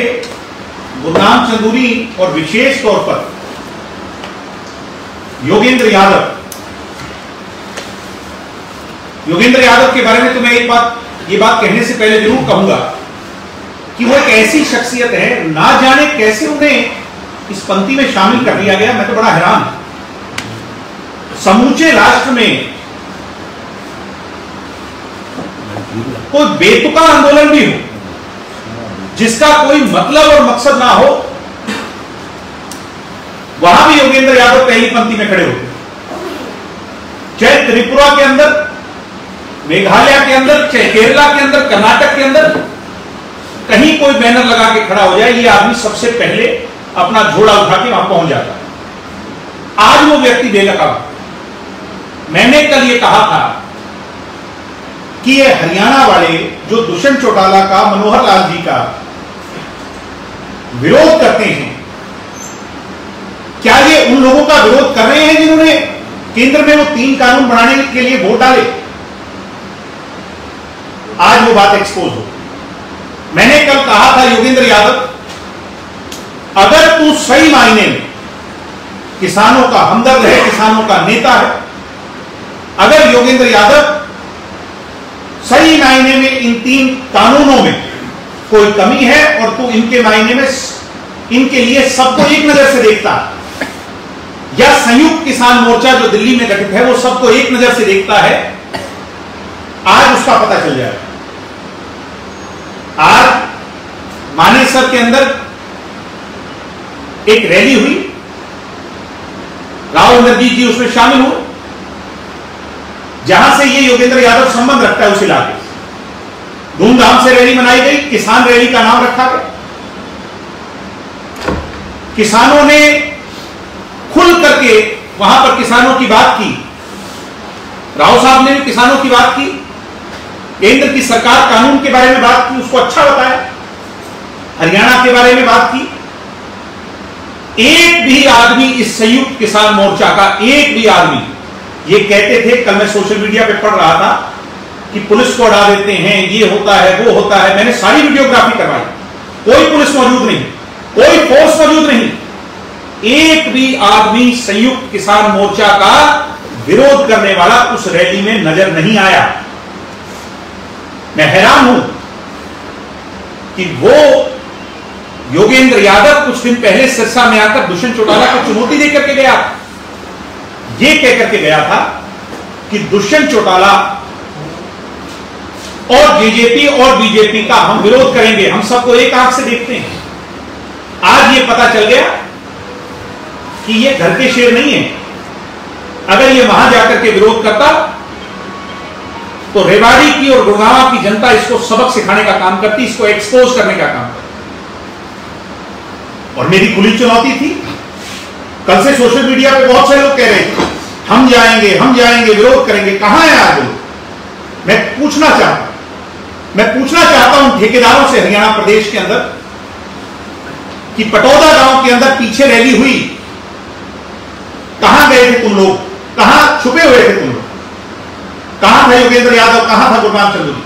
गुरनाम चंदूनी और विशेष तौर पर योगेंद्र यादव के बारे में तो मैं ये बात कहने से पहले जरूर कहूंगा कि वो एक ऐसी शख्सियत है, ना जाने कैसे उन्हें इस पंक्ति में शामिल कर लिया गया। मैं तो बड़ा हैरान हूं। समूचे राष्ट्र में कोई बेतुका आंदोलन भी हो, जिसका कोई मतलब और मकसद ना हो, वहां भी योगेंद्र यादव पहली पंक्ति में खड़े होते। चाहे त्रिपुरा के अंदर, मेघालय के अंदर, चाहे केरला के अंदर, कर्नाटक के अंदर, कहीं कोई बैनर लगा के खड़ा हो जाए, ये आदमी सबसे पहले अपना झोला उठा के वहां पहुंच जाता है। आज वो व्यक्ति बेनकाब। मैंने कल ये कहा था कि ये हरियाणा वाले जो दुष्यंत चौटाला का, मनोहर लाल जी का विरोध करते हैं, क्या ये उन लोगों का विरोध कर रहे हैं जिन्होंने केंद्र में वो 3 कानून बनाने के लिए वोट डाले? आज वो बात एक्सपोज हो। मैंने कल कहा था योगेंद्र यादव, अगर तू सही मायने में किसानों का हमदर्द है, किसानों का नेता है, अगर योगेंद्र यादव सही मायने में इन 3 कानूनों में कोई कमी है और तू इनके मायने में इनके लिए सबको एक नजर से देखता है, या संयुक्त किसान मोर्चा जो दिल्ली में गठित है वो सबको एक नजर से देखता है, आज उसका पता चल जाएगा। आज मानेसर के अंदर एक रैली हुई, राव इंद्रजीत जी उसमें शामिल हुए, जहां से ये योगेंद्र यादव संबंध रखता है उस इलाके से। धूमधाम से रैली मनाई गई, किसान रैली का नाम रखा गया। किसानों ने खुल करके वहां पर किसानों की बात की, राव साहब ने भी किसानों की बात की, केंद्र की सरकार कानून के बारे में बात की, उसको अच्छा बताया, हरियाणा के बारे में बात की। एक भी आदमी इस संयुक्त किसान मोर्चा का, एक भी आदमी ये कहते थे, कल मैं सोशल मीडिया पे पढ़ रहा था कि पुलिस को उड़ा देते हैं, ये होता है, वो होता है। मैंने सारी वीडियोग्राफी करवाई, कोई पुलिस मौजूद नहीं, कोई फोर्स मौजूद नहीं, एक भी आदमी संयुक्त किसान मोर्चा का विरोध करने वाला उस रैली में नजर नहीं आया। मैं हैरान हूं कि वो योगेंद्र यादव कुछ दिन पहले सिरसा में आकर दुष्यंत चौटाला को चुनौती देकर के गया, ये कहकर के गया था कि दुष्यंत चौटाला और जेजेपी और बीजेपी का हम विरोध करेंगे, हम सबको एक आंख से देखते हैं। आज ये पता चल गया कि ये घर के शेर नहीं है। अगर ये वहां जाकर के विरोध करता तो रेवाड़ी की और गुड़गांव की जनता इसको सबक सिखाने का काम करती, इसको एक्सपोज करने का काम करती। और मेरी खुली चुनौती थी। कल से सोशल मीडिया पे बहुत से लोग कह रहे थे हम जाएंगे, विरोध करेंगे। कहां है आज लोग? मैं पूछना चाहता हूं ठेकेदारों से हरियाणा प्रदेश के अंदर कि पटौदा गांव के अंदर पीछे रैली हुई, कहां गए थे तुम लोग? कहां छुपे हुए थे तुम लोग? कहां कहां था योगेंद्र यादव, कहां था गुरनाम चंदूरी?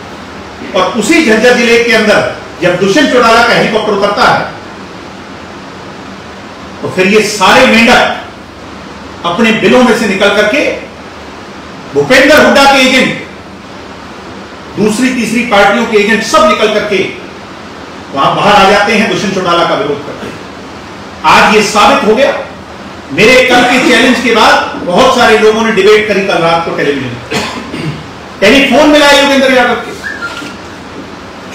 और उसी झज्जर जिले के अंदर जब दुष्यंत चौटाला का हेलीकॉप्टर उतरता है तो फिर ये सारे मेंढक अपने बिलों में से निकल करके भूपेंद्र हुड्डा के एजेंट, दूसरी तीसरी पार्टियों के एजेंट सब निकल करके वहां बाहर आ जाते हैं, दुष्यंत चौटाला का विरोध करते हैं। आज ये साबित हो गया। मेरे कल के चैलेंज के बाद बहुत सारे लोगों ने डिबेट करी कल रात को टेलीविजन पर। टेलीफोन मिला योगेंद्र यादव के,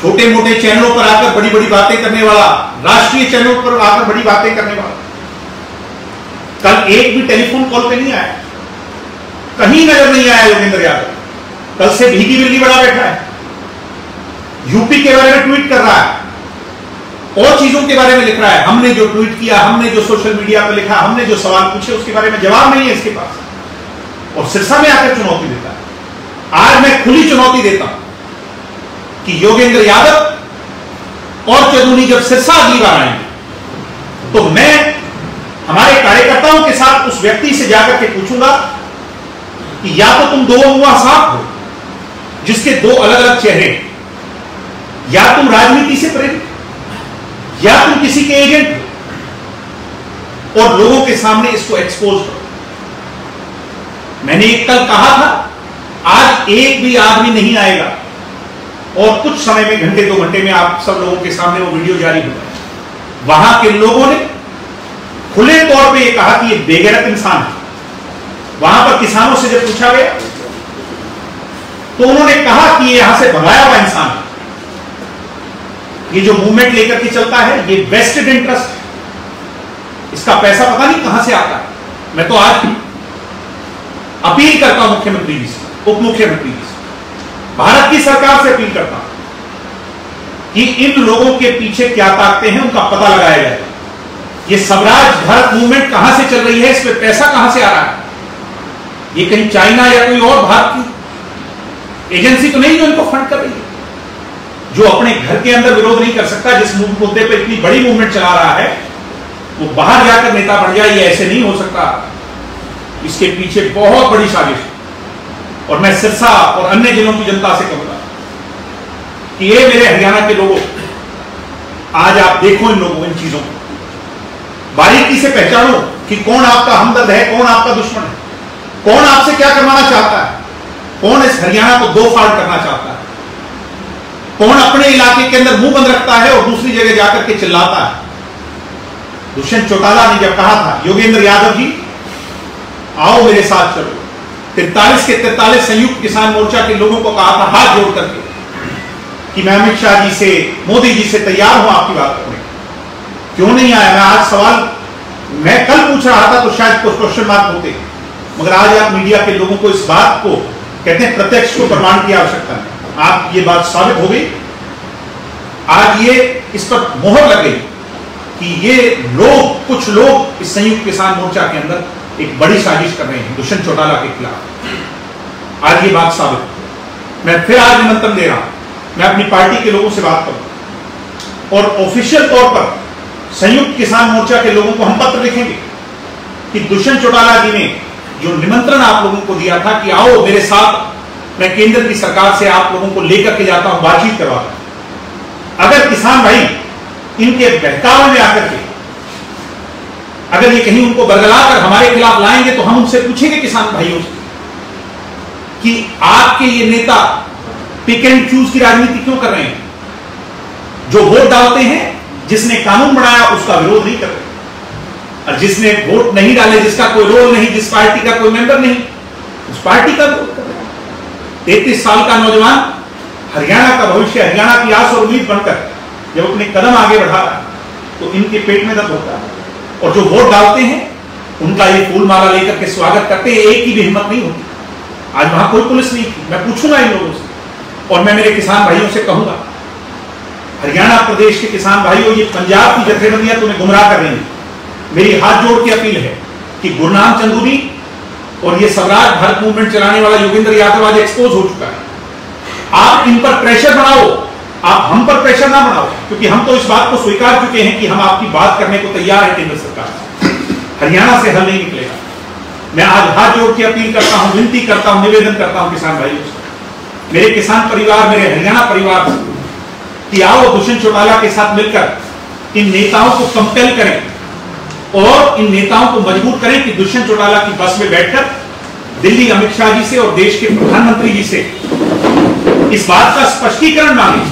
छोटे मोटे चैनलों पर आकर बड़ी बड़ी बातें करने वाला, राष्ट्रीय चैनलों पर आकर बड़ी बातें करने वाला, कल एक भी टेलीफोन कॉल पे नहीं आया, कहीं नजर नहीं आया योगेंद्र यादव। कल से भीगी बिल्ली बड़ा बैठा है, यूपी के बारे में ट्वीट कर रहा है और चीजों के बारे में लिख रहा है। हमने जो ट्वीट किया, हमने जो सोशल मीडिया पर लिखा, हमने जो सवाल पूछे उसके बारे में जवाब नहीं है इसके पास, और सिरसा में आकर चुनौती देता है। आज मैं खुली चुनौती देता हूं कि योगेंद्र यादव और चंदूनी जब सिरसा अगली बार आएंगे तो मैं हमारे कार्यकर्ताओं के साथ उस व्यक्ति से जाकर के पूछूंगा कि या तो तुम दो मुआ साफ हो जिसके दो अलग अलग चेहरे, या तुम राजनीति से प्रेरित, या तुम किसी के एजेंट हो, और लोगों के सामने इसको एक्सपोज करो। मैंने एक कल कहा था, आज एक भी आदमी नहीं आएगा और कुछ समय में, घंटे 2 घंटे में आप सब लोगों के सामने वो वीडियो जारी हो जाए। वहां के लोगों ने खुले तौर पे ये कहा कि ये बेगैरत इंसान है। वहां पर किसानों से जब पूछा गया तो उन्होंने कहा कि ये यहां से भगाया हुआ इंसान है, ये जो मूवमेंट लेकर के चलता है ये वेस्टेड इंटरेस्ट है, इसका पैसा पता नहीं कहां से आता है। मैं तो आज अपील करता हूं मुख्यमंत्री जी से, उप मुख्यमंत्री जी से, भारत की सरकार से अपील करता हूं कि इन लोगों के पीछे क्या ताकतें हैं उनका पता लगाया जाए। ये स्वराज भारत मूवमेंट कहां से चल रही है, इस पे पैसा कहां से आ रहा है? ये कहीं चाइना या कोई और भारत की एजेंसी तो नहीं जो इनको फंड कर रही है? जो अपने घर के अंदर विरोध नहीं कर सकता, जिस मुद्दे पर इतनी बड़ी मूवमेंट चला रहा है, वो बाहर जाकर नेता बन जाए, ये ऐसे नहीं हो सकता। इसके पीछे बहुत बड़ी साजिश है। और मैं सिरसा और अन्य जिलों की जनता से कहूंगा कि ये मेरे हरियाणा के लोगों, आज आप देखो इन लोगों, इन चीजों को बारीकी से पहचानो कि कौन आपका हमदर्द है, कौन आपका दुश्मन है, कौन आपसे क्या करवाना चाहता है, कौन इस हरियाणा को दो फाड़ करना चाहता है, कौन अपने इलाके के अंदर मुंह बंद रखता है और दूसरी जगह जाकर के चिल्लाता है। दुष्यंत चौटाला ने जब कहा था, योगेंद्र यादव जी आओ मेरे साथ चलो, 43 के 43 संयुक्त किसान मोर्चा के लोगों को कहा था हाथ जोड़ करके कि मैं अमित शाह जी से, मोदी जी से तैयार हूं आपकी बात करने। क्यों नहीं आया? मैं आज सवाल मैं कल पूछ रहा था तो शायद कुछ क्वेश्चन मार्क होते, मगर आज आप मीडिया के लोगों को इस बात को कहते हैं प्रत्यक्ष को प्रमाण की आवश्यकता है। आप ये बात साबित हो गई, आज ये इस पर मोहर लग गई कि ये लोग, कुछ लोग इस संयुक्त किसान मोर्चा के अंदर एक बड़ी साजिश कर रहे हैं दुष्यंत चौटाला के खिलाफ। आज ये बात साबित। मैं फिर आज निमंत्रण दे रहा हूं, मैं अपनी पार्टी के लोगों से बात करूं और ऑफिशियल तौर पर संयुक्त किसान मोर्चा के लोगों को हम पत्र लिखेंगे कि दुष्यंत चौटाला जी ने जो निमंत्रण आप लोगों को दिया था कि आओ मेरे साथ, मैं केंद्र की सरकार से आप लोगों को लेकर के जाता हूं, बातचीत करवाता हूं। अगर किसान भाई इनके बहकावे में आकर के अगर ये कहीं उनको बरगलाकर हमारे खिलाफ लाएंगे तो हम उनसे पूछेंगे किसान भाइयों से कि आपके ये नेता पिक एंड चूज की राजनीति क्यों कर रहे हैं? जो वोट डालते हैं, जिसने कानून बनाया उसका विरोध नहीं कर रहे, और जिसने वोट नहीं डाले, जिसका कोई रोल नहीं, जिस पार्टी का कोई मेंबर नहीं, उस पार्टी का विरोध कर रहे हैं। 33 साल का नौजवान हरियाणा का भविष्य, हरियाणा की आस और उम्मीद बनकर जब अपने कदम आगे बढ़ा रहा है तो इनके पेट में दर्द होता है। और जो वोट डालते हैं उनका ये फूल माला लेकर के स्वागत करते हैं, एक की भी हिम्मत नहीं होती। आज वहां कोई पुलिस नहीं थी। मैं पूछूंगा इन लोगों से और मैं मेरे किसान भाइयों से कहूंगा, हरियाणा प्रदेश के किसान भाइयों, ये पंजाब की जथेबंदियां तुम्हें गुमराह कर रही हैं। मेरी हाथ जोड़ के अपील है कि गुरनाम चंदूरी और ये स्वराज भारत मूवमेंट चलाने वाला योगेंद्र यादव आज एक्सपोज हो चुका है। आप इन पर प्रेशर बनाओ, आप हम पर प्रेशर ना बनाओ, क्योंकि हम तो इस बात को स्वीकार चुके हैं कि हम आपकी बात करने को तैयार है केंद्र सरकार। हरियाणा से हल नहीं निकलेगा। मैं आज हाथ जोड़ के अपील करता हूं, विनती करता हूं, निवेदन करता हूं किसान भाइयों से मेरे किसान परिवार, मेरे हरियाणा परिवार कि आओ दुष्यंत चौटाला के साथ मिलकर इन नेताओं को कंपेल करें और इन नेताओं को मजबूर करें कि दुष्यंत चौटाला की बस में बैठकर दिल्ली अमित शाह जी से और देश के प्रधानमंत्री जी से इस बात का स्पष्टीकरण मांगे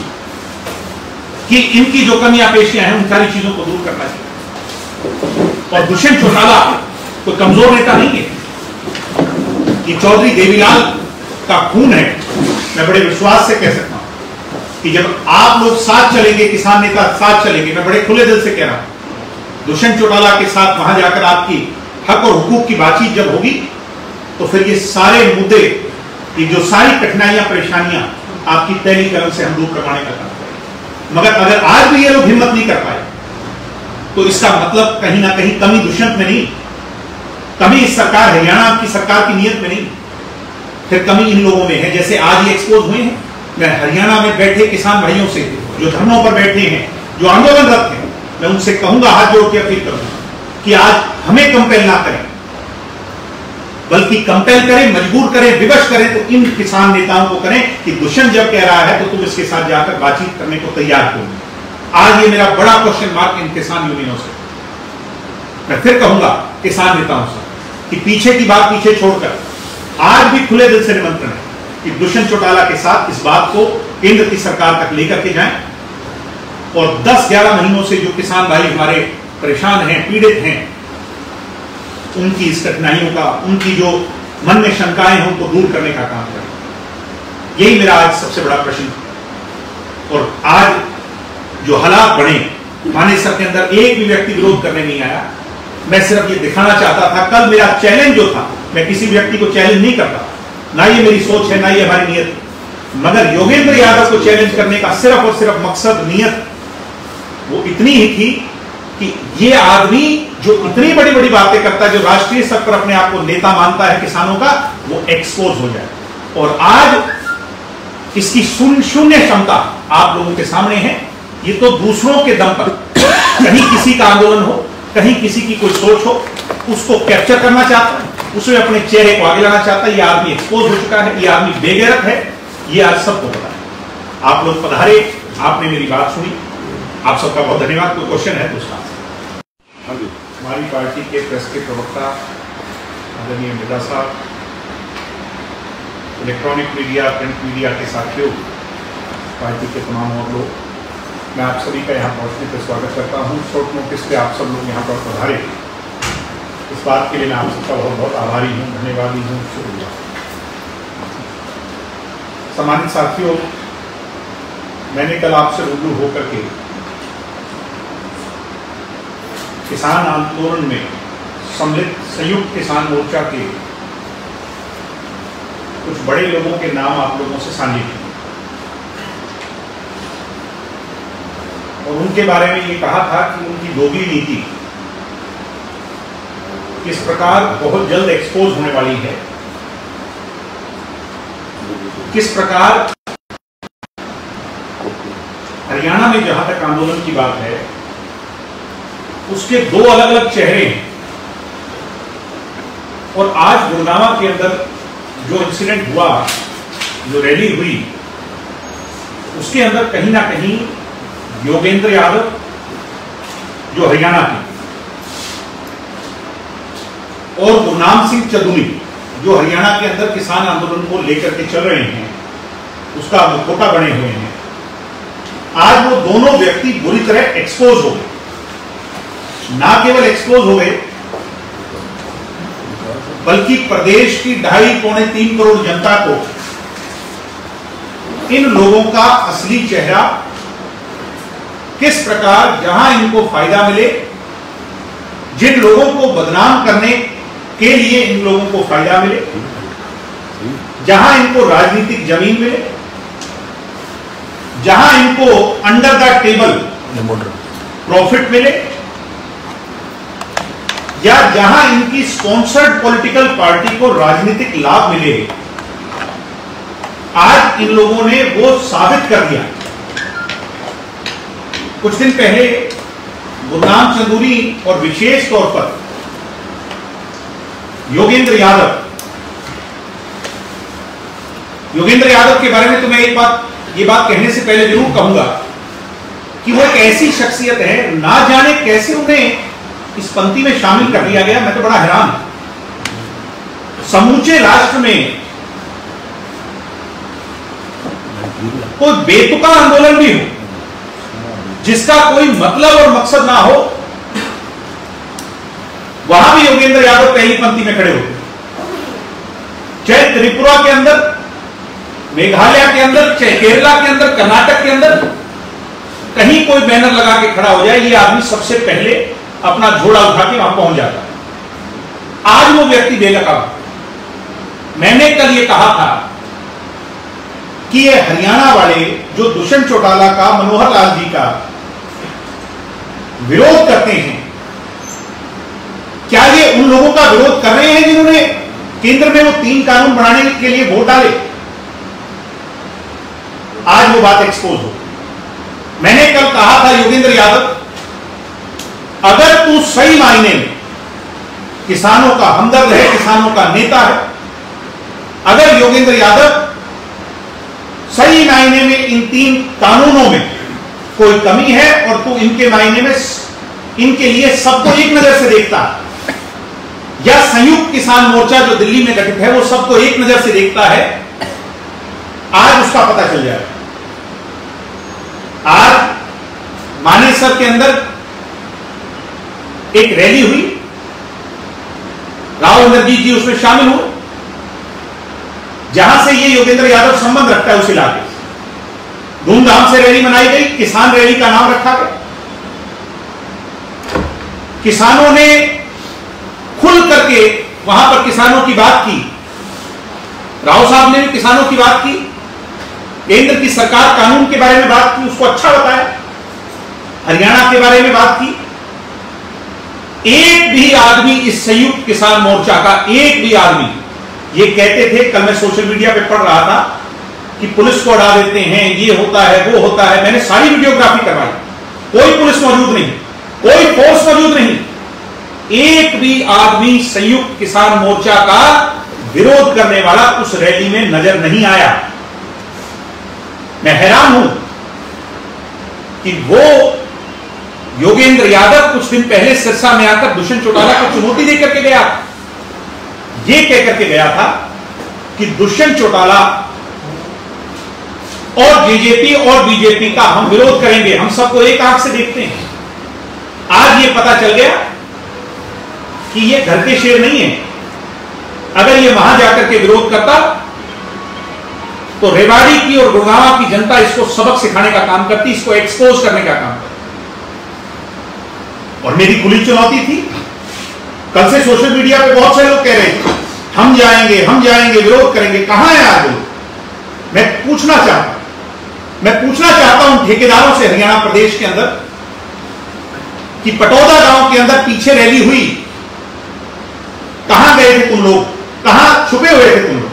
कि इनकी जो कमियां पेशियां हैं उन सारी चीजों को दूर करना चाहिए। और दुष्यंत चौटाला कोई कमजोर नेता नहीं है, ये चौधरी देवीलाल का खून है। मैं बड़े विश्वास से कह सकता हूं कि जब आप लोग साथ चलेंगे, किसान नेता साथ चलेंगे, मैं बड़े खुले दिल से कह रहा हूं, दुष्यंत चौटाला के साथ वहां जाकर आपकी हक और हुकूक की बातचीत जब होगी तो फिर ये सारे मुद्दे, ये जो सारी कठिनाइयां परेशानियां आपकी पहली कलम से हम दूर करवाने का काम करें। मगर अगर आज भी ये लोग हिम्मत नहीं कर पाए तो इसका मतलब कहीं ना कहीं कमी दुष्यंत में नहीं, कमी इस सरकार, हरियाणा की सरकार की नीयत में नहीं, फिर कमी इन लोगों में है। जैसे आज ये एक्सपोज हुए हैं, मैं हरियाणा में बैठे किसान भाइयों से जो धरनों पर बैठे हैं, जो आंदोलनरत हैं, मैं उनसे कहूंगा, हाथ जोड़ के अपील करूंगा कि आज हमें कंपेल ना करें, बल्कि कंपेल करें, मजबूर करें, विवश करें तो इन किसान नेताओं को करें कि दुष्यंत जब कह रहा है तो तुम इसके साथ जाकर बातचीत करने को तैयार क्यों नहीं। आज ये मेरा बड़ा क्वेश्चन मार्क इन किसान यूनियनों से, मैं फिर कहूंगा किसान नेताओं से कि पीछे की बात पीछे छोड़कर आज भी खुले दिल से निमंत्रण है कि दुष्यंत चौटाला के साथ इस बात को केंद्र की सरकार तक लेकर के जाएं और 10-11 महीनों से जो किसान भाई हमारे परेशान हैं, पीड़ित हैं, उनकी इस कठिनाइयों का, उनकी जो मन में शंकाएं हैं, उनको दूर करने का काम करें। यही मेरा आज सबसे बड़ा प्रश्न। और आज जो हालात बने, मानेसर के अंदर एक भी व्यक्ति विरोध करने नहीं आया। मैं सिर्फ ये दिखाना चाहता था, कल मेरा चैलेंज जो था, मैं किसी व्यक्ति को चैलेंज नहीं करता, ना ये मेरी सोच है, ना ये हमारी नीयत है, मगर योगेंद्र यादव को चैलेंज करने का सिर्फ और सिर्फ मकसद, नीयत वो इतनी ही थी कि ये आदमी जो इतनी बड़ी बड़ी बातें करता है, जो राष्ट्रीय स्तर पर अपने आप को नेता मानता है किसानों का, वो एक्सपोज हो जाए। और आज इसकी शून्य क्षमता आप लोगों के सामने है। ये तो दूसरों के दम पर, कहीं किसी का आंदोलन हो, कहीं किसी की कोई सोच हो, उसको कैप्चर करना चाहता है, उसमें अपने चेहरे को आगे लाना चाहता है। ये आदमी एक्सपोज हो चुका है, ये आदमी बेगैरत है, ये आज सबको पता है। आप लोग पधारे, आपने मेरी बात सुनी, आप सबका बहुत धन्यवाद। कोई क्वेश्चन है तो उसका हमारी पार्टी के प्रेस के प्रवक्ता आदरणीय मृदा साहब, इलेक्ट्रॉनिक मीडिया, प्रिंट मीडिया के साथियों, पार्टी के तमाम और लोग, मैं आप सभी का यहाँ पहुँचने पर स्वागत करता हूँ। शॉर्ट नोटिस पे आप सब लोग यहाँ पर पधारे, इस बात के लिए मैं आप सबका बहुत बहुत आभारी हूँ, धन्यवादी हूँ, शुक्रिया। सम्मानित साथियों, मैंने कल आपसे रूबरू होकर के किसान आंदोलन में सम्मिलित संयुक्त किसान मोर्चा के कुछ बड़े लोगों के नाम आप लोगों से साझे किए और उनके बारे में ये कहा था कि उनकी दोगली नीति किस प्रकार बहुत जल्द एक्सपोज होने वाली है, किस प्रकार हरियाणा में जहां तक आंदोलन की बात है उसके दो अलग अलग चेहरे हैं। और आज गुड़गांव के अंदर जो इंसिडेंट हुआ, जो रैली हुई, उसके अंदर कहीं ना कहीं योगेंद्र यादव जो हरियाणा के और गुरनाम सिंह चंदूनी जो हरियाणा के अंदर किसान आंदोलन को लेकर के चल रहे हैं, उसका मुखौटा बने हुए हैं। आज वो दोनों व्यक्ति बुरी तरह एक्सपोज हो गए। ना केवल एक्सपोज हो गए, बल्कि प्रदेश की 2.5-3 करोड़ जनता को इन लोगों का असली चेहरा, किस प्रकार जहां इनको फायदा मिले, जिन लोगों को बदनाम करने के लिए इन लोगों को फायदा मिले, जहां इनको राजनीतिक जमीन मिले, जहां इनको अंडर द टेबल प्रॉफिट मिले, या जहां इनकी स्पॉन्सर्ड पॉलिटिकल पार्टी को राजनीतिक लाभ मिले, आज इन लोगों ने वो साबित कर दिया। कुछ दिन पहले गुरनाम चंदूनी और विशेष तौर पर योगेंद्र यादव योगेंद्र यादव के बारे में तो मैं ये बात कहने से पहले जरूर कहूंगा कि वो एक ऐसी शख्सियत है, ना जाने कैसे उन्हें इस पंक्ति में शामिल कर लिया गया। मैं तो बड़ा हैरान हूं। समूचे राष्ट्र में कोई बेतुका आंदोलन भी हो, जिसका कोई मतलब और मकसद ना हो, वहां भी योगेंद्र यादव पहली पंक्ति में खड़े होते। चाहे त्रिपुरा के अंदर, मेघालय के अंदर, चाहे केरला के अंदर, कर्नाटक के अंदर, कहीं कोई बैनर लगा के खड़ा हो जाए, ये आदमी सबसे पहले अपना झोला उठा के वहां पहुंच जाता है। आज वो व्यक्ति बेनकाब। मैंने कल ये कहा था कि ये हरियाणा वाले जो दुष्यंत चौटाला का, मनोहर लाल जी का विरोध करते हैं, क्या ये उन लोगों का विरोध कर रहे हैं जिन्होंने केंद्र में वो 3 कानून बनाने के लिए वोट डाले? आज वो बात एक्सपोज हो। मैंने कल कहा था योगेंद्र यादव, अगर तू सही मायने में किसानों का हमदर्द है, किसानों का नेता है, अगर योगेंद्र यादव सही मायने में इन 3 कानूनों में कोई कमी है और तू इनके मायने में इनके लिए सबको एक नजर से देखता है, या संयुक्त किसान मोर्चा जो दिल्ली में गठित है वो सबको एक नजर से देखता है, आज उसका पता चल जाएगा। आज मानेसर के अंदर एक रैली हुई, राव इंद्रजीत जी उसमें शामिल हुए, जहां से ये योगेंद्र यादव संबंध रखता है उस इलाके से। धूमधाम से रैली मनाई गई, किसान रैली का नाम रखा गया। किसानों ने खुल करके वहां पर किसानों की बात की, राव साहब ने भी किसानों की बात की, केंद्र की सरकार कानून के बारे में बात की, उसको अच्छा बताया, हरियाणा के बारे में बात की। एक भी आदमी इस संयुक्त किसान मोर्चा का, एक भी आदमी ये कहते थे, कल मैं सोशल मीडिया पे पढ़ रहा था कि पुलिस को उड़ा देते हैं, ये होता है, वो होता है। मैंने सारी वीडियोग्राफी करवाई, कोई पुलिस मौजूद नहीं, कोई फोर्स मौजूद नहीं, एक भी आदमी संयुक्त किसान मोर्चा का विरोध करने वाला उस रैली में नजर नहीं आया। मैं हैरान हूं कि वो योगेंद्र यादव कुछ दिन पहले सिरसा में आकर दुष्यंत चौटाला को चुनौती देकर के गया, ये कहकर के गया था कि दुष्यंत चौटाला और जेजेपी और बीजेपी का हम विरोध करेंगे, हम सबको एक आंख से देखते हैं। आज ये पता चल गया कि ये घर के शेर नहीं है। अगर ये वहां जाकर के विरोध करता तो रेवाड़ी की और गुड़गांव की जनता इसको सबक सिखाने का काम करती, इसको एक्सपोज करने का काम करती। और मेरी खुली चुनौती थी। कल से सोशल मीडिया पे बहुत से लोग कह रहे हैं हम जाएंगे, विरोध करेंगे। कहां है आज लोग? मैं पूछना चाहता हूं ठेकेदारों से हरियाणा प्रदेश के अंदर कि पटौदा गांव के अंदर पीछे रैली हुई, कहां गए थे तुम लोग? कहां छुपे हुए थे तुम लोग?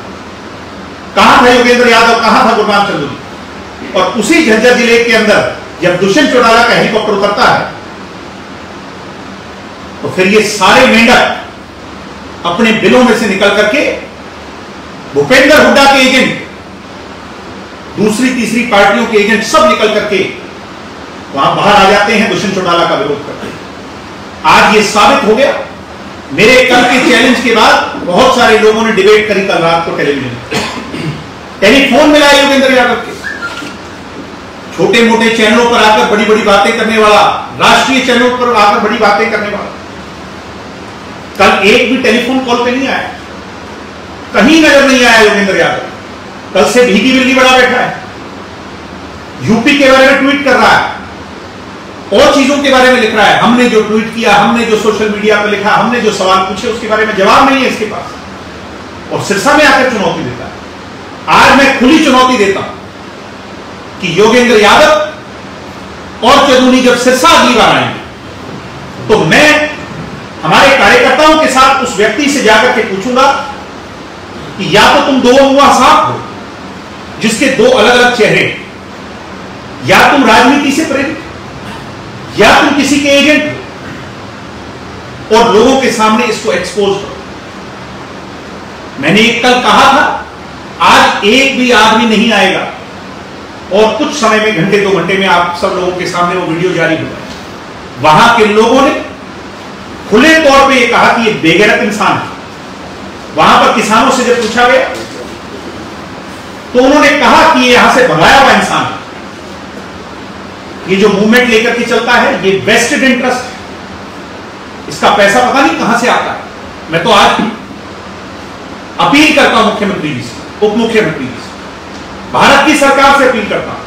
कहां था योगेंद्र यादव, कहां था गुरनाम चंद्र? और उसी झज्जर जिले के अंदर जब दुष्यंत चौटाला का हेलीकॉप्टर उतरता है तो फिर ये सारे मेंढक अपने बिलों में से निकल करके भूपेंद्र हुड्डा के एजेंट, दूसरी तीसरी पार्टियों के एजेंट सब निकल करके वहां बाहर आ जाते हैं, दुष्यंत चौटाला का विरोध करते हैं। आज ये साबित हो गया। मेरे कल के चैलेंज के बाद बहुत सारे लोगों ने डिबेट करी कल रात को टेलीविजन, टेलीफोन मिला योगेंद्र यादव के। छोटे मोटे चैनलों पर आकर बड़ी बड़ी बातें करने वाला, राष्ट्रीय चैनलों पर आकर बड़ी बातें करने वाला, कल एक भी टेलीफोन कॉल पे नहीं आया, कहीं नजर नहीं आया योगेंद्र यादव। कल से भीगी बिल्ली बड़ा बैठा है, यूपी के बारे में ट्वीट कर रहा है, और चीजों के बारे में लिख रहा है। हमने जो ट्वीट किया, हमने जो सोशल मीडिया पर लिखा, हमने जो सवाल पूछे उसके बारे में जवाब नहीं है इसके पास, और सिरसा में आकर चुनौती देता है। आज मैं खुली चुनौती देता हूं कि योगेंद्र यादव और चंदूनी जब सिरसा अगली बार आएंगे तो मैं हमारे कार्यकर्ताओं के साथ उस व्यक्ति से जाकर के पूछूंगा कि या तो तुम दो मुआ साफ हो जिसके दो अलग अलग चेहरे, या तुम राजनीति से प्रेरित, या तुम किसी के एजेंट हो, और लोगों के सामने इसको एक्सपोज करो। मैंने कल कहा था, आज आज एक भी आदमी नहीं आएगा और कुछ समय में, घंटे 2 घंटे में आप सब लोगों के सामने वो वीडियो जारी हो जाए। वहां के लोगों ने खुले तौर पे ये कहा कि ये बेगैरत इंसान है। वहां पर किसानों से जब पूछा गया तो उन्होंने कहा कि ये यहां से भगाया हुआ इंसान है, ये जो मूवमेंट लेकर के चलता है ये वेस्टेड इंटरेस्ट है, इसका पैसा पता नहीं कहां से आता है। मैं तो आज अपील करता हूं मुख्यमंत्री जी से, उप मुख्यमंत्री जी से, भारत की सरकार से अपील करता हूं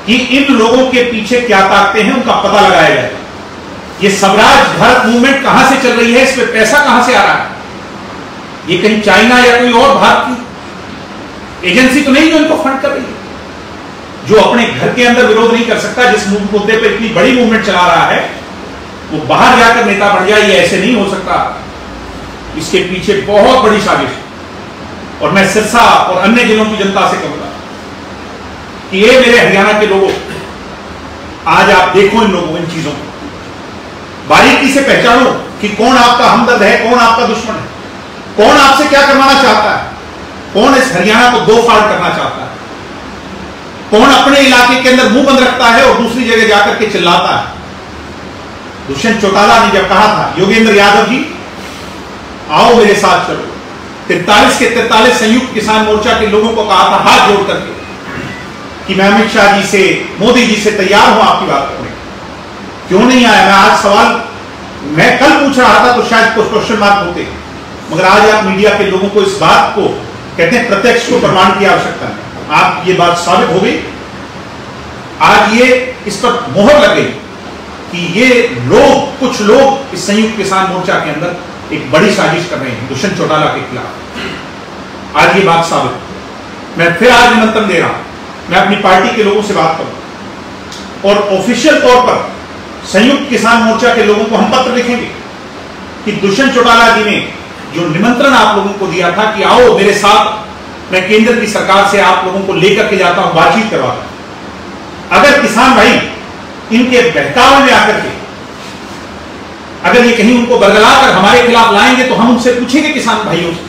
कि इन लोगों के पीछे क्या ताकतें हैं उनका पता लगाया जाए। ये स्वराज भारत मूवमेंट कहां से चल रही है, इस पे पैसा कहां से आ रहा है? ये कहीं चाइना या कोई और भारत की एजेंसी तो नहीं जो इनको फंड कर रही है? जो अपने घर के अंदर विरोध नहीं कर सकता, जिस मुद्दे पर इतनी बड़ी मूवमेंट चला रहा है, वो बाहर जाकर नेता बन जाए, ये ऐसे नहीं हो सकता। इसके पीछे बहुत बड़ी साजिश है। और मैं सिरसा और अन्य जिलों की जनता से कहूंगा कि ये मेरे हरियाणा के लोगों, आज आप देखो इन लोगों, इन चीजों को बारीकी से पहचानो कि कौन आपका हमदर्द है, कौन आपका दुश्मन है, कौन आपसे क्या करवाना चाहता है, कौन इस हरियाणा को दो फाड़ करना चाहता है, कौन अपने इलाके के अंदर मुंह बंद रखता है और दूसरी जगह जाकर के चिल्लाता है। दुष्यंत चौटाला ने जब कहा था, योगेंद्र यादव जी आओ मेरे साथ चलो, 43 के 43 संयुक्त किसान मोर्चा के लोगों को कहा था हाथ जोड़ करके कि मैं अमित शाह जी से, मोदी जी से तैयार हूं आपकी बात करने। क्यों नहीं आया? मैं आज सवाल मैं कल पूछ रहा था तो शायद कुछ क्वेश्चन मार्क होते, मगर आज आप मीडिया के लोगों को इस बात को कहते हैं प्रत्यक्ष को प्रमाण की आवश्यकता है। आप ये बात साबित हो गई, आज ये इस पर मोहर लग गई कि ये लोग, कुछ लोग इस संयुक्त किसान मोर्चा के अंदर एक बड़ी साजिश कर रहे हैं दुष्यंत चौटाला के खिलाफ। आज ये बात साबित। मैं फिर आज निमंत्रण दे रहा हूं, मैं अपनी पार्टी के लोगों से बात करूं और ऑफिशियल तौर पर संयुक्त किसान मोर्चा के लोगों को हम पत्र लिखेंगे कि दुष्यंत चौटाला जी ने जो निमंत्रण आप लोगों को दिया था कि आओ मेरे साथ, मैं केंद्र की सरकार से आप लोगों को लेकर के जाता हूं, बातचीत करवाता हूं। अगर किसान भाई इनके बहकावे में आकर के अगर ये कहीं उनको बरगलाकर हमारे खिलाफ लाएंगे तो हम उनसे पूछेंगे किसान भाइयों से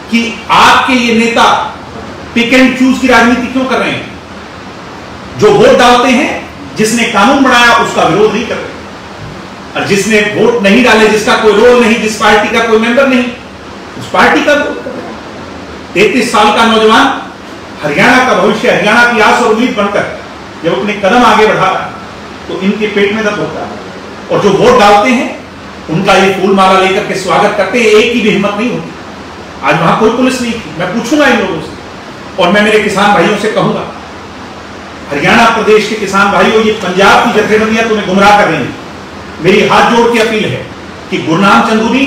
कि आपके ये नेता पिक एंड चूज की राजनीति क्यों कर रहे हैं? जो वोट डालते हैं, जिसने कानून बनाया उसका विरोध नहीं कर रहे, और जिसने वोट नहीं डाले, जिसका कोई रोल नहीं, जिस पार्टी का कोई मेंबर नहीं, उस पार्टी का विरोध कर रहे हैं। 33 साल का नौजवान हरियाणा का भविष्य, हरियाणा की आस और उम्मीद बनकर जब अपने कदम आगे बढ़ा रहा है तो इनके पेट में दर्द होता है। और जो वोट डालते हैं उनका ये फूल माला लेकर के स्वागत करते हैं, एक की भी हिम्मत नहीं होती। आज वहां कोई पुलिस नहीं थी। मैं पूछूंगा इन लोगों से और मैं मेरे किसान भाइयों से कहूंगा, हरियाणा प्रदेश के किसान भाइयों, ये पंजाब की जथेबंदियां तुम्हें गुमराह कर रही हैं। मेरी हाथ जोड़ के अपील है कि गुरनाम चंदूनी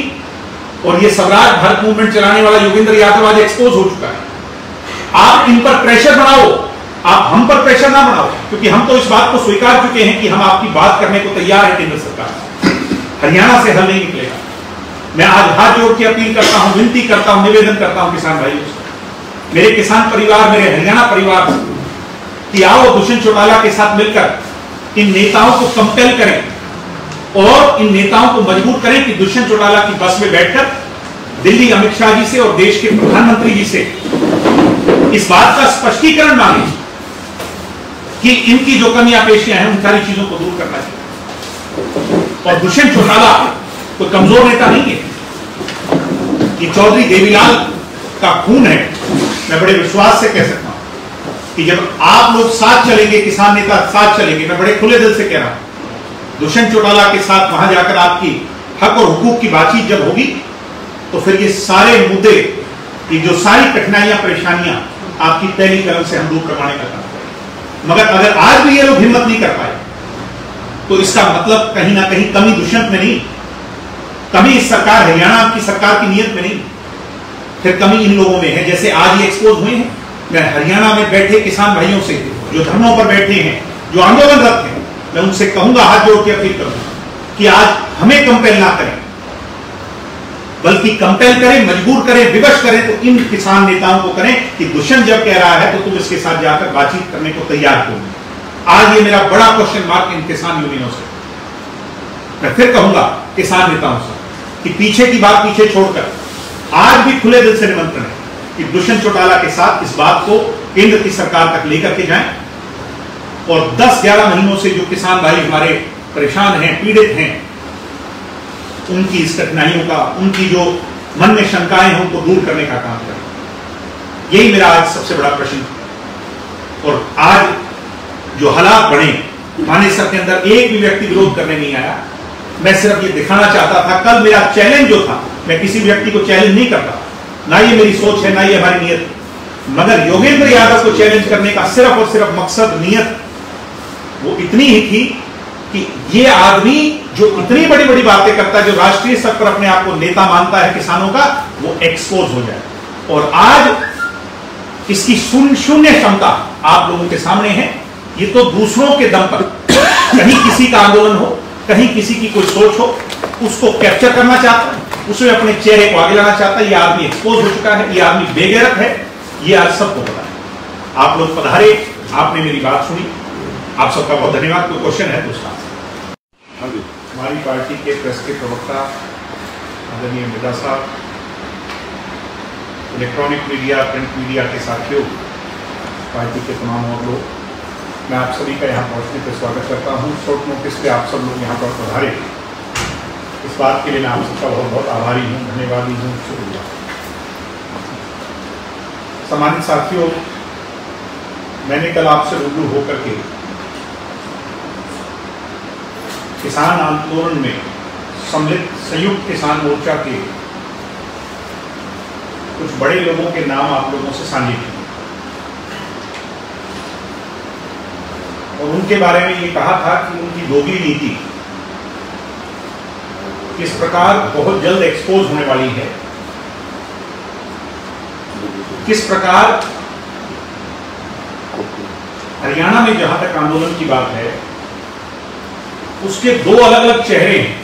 और ये स्वराज भारत मूवमेंट चलाने वाला योगेंद्र यादव आज एक्सपोज हो चुका है। आप इन पर प्रेशर बनाओ, आप हम पर प्रेशर ना बनाओ, क्योंकि हम तो इस बात को स्वीकार चुके हैं कि हम आपकी बात करने को तैयार है। केंद्र सरकार, हरियाणा से हल नहीं निकलेगा। मैं आज हाथ जोड़ के अपील करता हूं, विनती करता हूं, निवेदन करता हूं किसान भाइयों से, मेरे किसान परिवार, मेरे हरियाणा परिवार से, कि आओ दुष्यंत चौटाला के साथ मिलकर इन नेताओं को कंपेल करें और इन नेताओं को मजबूर करें कि दुष्यंत चौटाला की बस में बैठकर दिल्ली अमित शाह जी से और देश के प्रधानमंत्री जी से इस बात का स्पष्टीकरण मांगे कि इनकी जो कमियां पेशियां हैं उन सारी चीजों को दूर करना चाहिए। और दुष्यंत चौटाला कोई कमजोर नेता नहीं है, ये चौधरी देवीलाल का खून है। मैं बड़े विश्वास से कह सकता हूं कि जब आप लोग साथ चलेंगे, किसान नेता साथ चलेंगे, मैं बड़े खुले दिल से कह रहा हूं, दुष्यंत चौटाला के साथ वहां जाकर आपकी हक और हुकूक की बातचीत जब होगी तो फिर ये सारे मुद्दे, ये जो सारी कठिनाइयां, परेशानियां आपकी पहली कलम से हम दूर करवाने का काम करें। मगर अगर आज भी ये लोग हिम्मत नहीं कर पाए तो इसका मतलब कहीं ना कहीं कमी दुष्यंत में नहीं, कमी इस सरकार, हरियाणा की सरकार की नीयत में नहीं, फिर कमी इन लोगों में है। जैसे आज ये एक्सपोज हुए हैं, मैं हरियाणा में बैठे किसान भाइयों से, जो धरनों पर बैठे हैं, जो आंदोलनरत हैं, मैं उनसे कहूंगा, हाथ जोड़ के अपील करूंगा कि आज हमें कंपेल ना करें, बल्कि कंपेल करें, मजबूर करें, विवश करें तो इन किसान नेताओं को करें कि दुष्यंत जब कह रहा है तो तुम इसके साथ जाकर बातचीत करने को तैयार हो। आज ये मेरा बड़ा क्वेश्चन मार्क इन किसान यूनियनों से, मैं फिर कहूंगा किसान नेताओं से कि पीछे की बात पीछे छोड़कर आज भी खुले दिल से निमंत्रण है कि दुष्यंत चौटाला के साथ इस बात को केंद्र की सरकार तक लेकर के जाएं और 10-11 महीनों से जो किसान भाई हमारे परेशान हैं, पीड़ित हैं, उनकी इस कठिनाइयों का, उनकी जो मन में शंकाएं हैं, उनको दूर करने का काम करें। यही मेरा आज सबसे बड़ा प्रश्न है। और आज जो हालात बने, माननीय सर के अंदर एक भी व्यक्ति विरोध करने नहीं आया। मैं सिर्फ ये दिखाना चाहता था, कल मेरा चैलेंज जो था, मैं किसी व्यक्ति को चैलेंज नहीं करता, ना ये मेरी सोच है, ना ये हमारी नीयत है, मगर योगेंद्र यादव को चैलेंज करने का सिर्फ और सिर्फ मकसद, नीयत वो इतनी ही थी कि ये आदमी जो इतनी बड़ी बड़ी बातें करता है, जो राष्ट्रीय स्तर पर अपने आप को नेता मानता है किसानों का, वो एक्सपोज हो जाए। और आज इसकी शून्य क्षमता आप लोगों के सामने है। ये तो दूसरों के दम पर, कहीं किसी का आंदोलन हो, कहीं किसी की कोई सोच हो, उसको कैप्चर करना चाहता है, उसमें अपने चेहरे को आगे लाना चाहता है। ये आदमी एक्सपोज हो चुका है, ये आदमी बेगैरत है, ये आज सबको पता है। आप लोग पधारे, आपने मेरी बात सुनी, आप सबका बहुत धन्यवाद। कोई क्वेश्चन है तो उसका हमारी पार्टी के प्रेस के प्रवक्ता आदरणीय मिर्जा साहब, इलेक्ट्रॉनिक मीडिया, प्रिंट मीडिया के साथियों, पार्टी के तमाम और लोग, मैं आप सभी का यहाँ पहुँचने पर स्वागत करता हूँ। शॉर्ट नोटिस पे आप सब लोग यहाँ पर पधारे, इस बात के लिए मैं आप सबका बहुत बहुत आभारी हूँ, धन्यवादी हूँ, शुक्रिया। सम्मानित साथियों, मैंने कल आपसे रूबरू होकर के किसान आंदोलन में सम्मिलित संयुक्त किसान मोर्चा के कुछ बड़े लोगों के नाम आप लोगों से साझे किए और उनके बारे में ये कहा था कि उनकी दोगली नीति किस प्रकार बहुत जल्द एक्सपोज होने वाली है, किस प्रकार हरियाणा में जहां तक आंदोलन की बात है, उसके दो अलग अलग चेहरे हैं।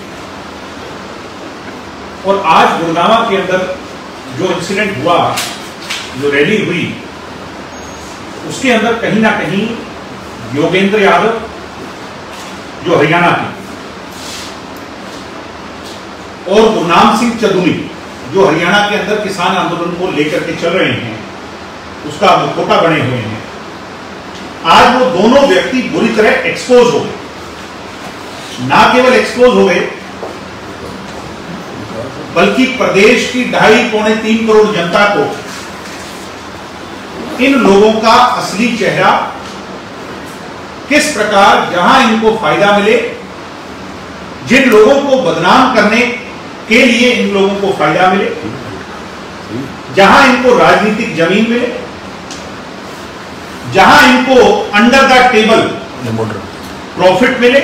और आज गुड़गांव के अंदर जो इंसिडेंट हुआ, जो रैली हुई, उसके अंदर कहीं ना कहीं योगेंद्र यादव जो हरियाणा के, और गुरनाम सिंह चंदूनी जो हरियाणा के अंदर किसान आंदोलन को लेकर के चल रहे हैं, उसका मुखौटा बने हुए हैं। आज वो दोनों व्यक्ति बुरी तरह एक्सपोज हो गए। ना केवल एक्सपोज हो गए, बल्कि प्रदेश की 2.5-3 करोड़ जनता को इन लोगों का असली चेहरा, किस प्रकार जहां इनको फायदा मिले, जिन लोगों को बदनाम करने के लिए इन लोगों को फायदा मिले, जहां इनको राजनीतिक जमीन मिले, जहां इनको अंडर द टेबल प्रॉफिट मिले,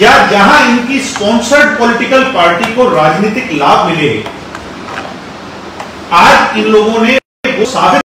या जहां इनकी स्पॉन्सर्ड पॉलिटिकल पार्टी को राजनीतिक लाभ मिले, आज इन लोगों ने वो साबित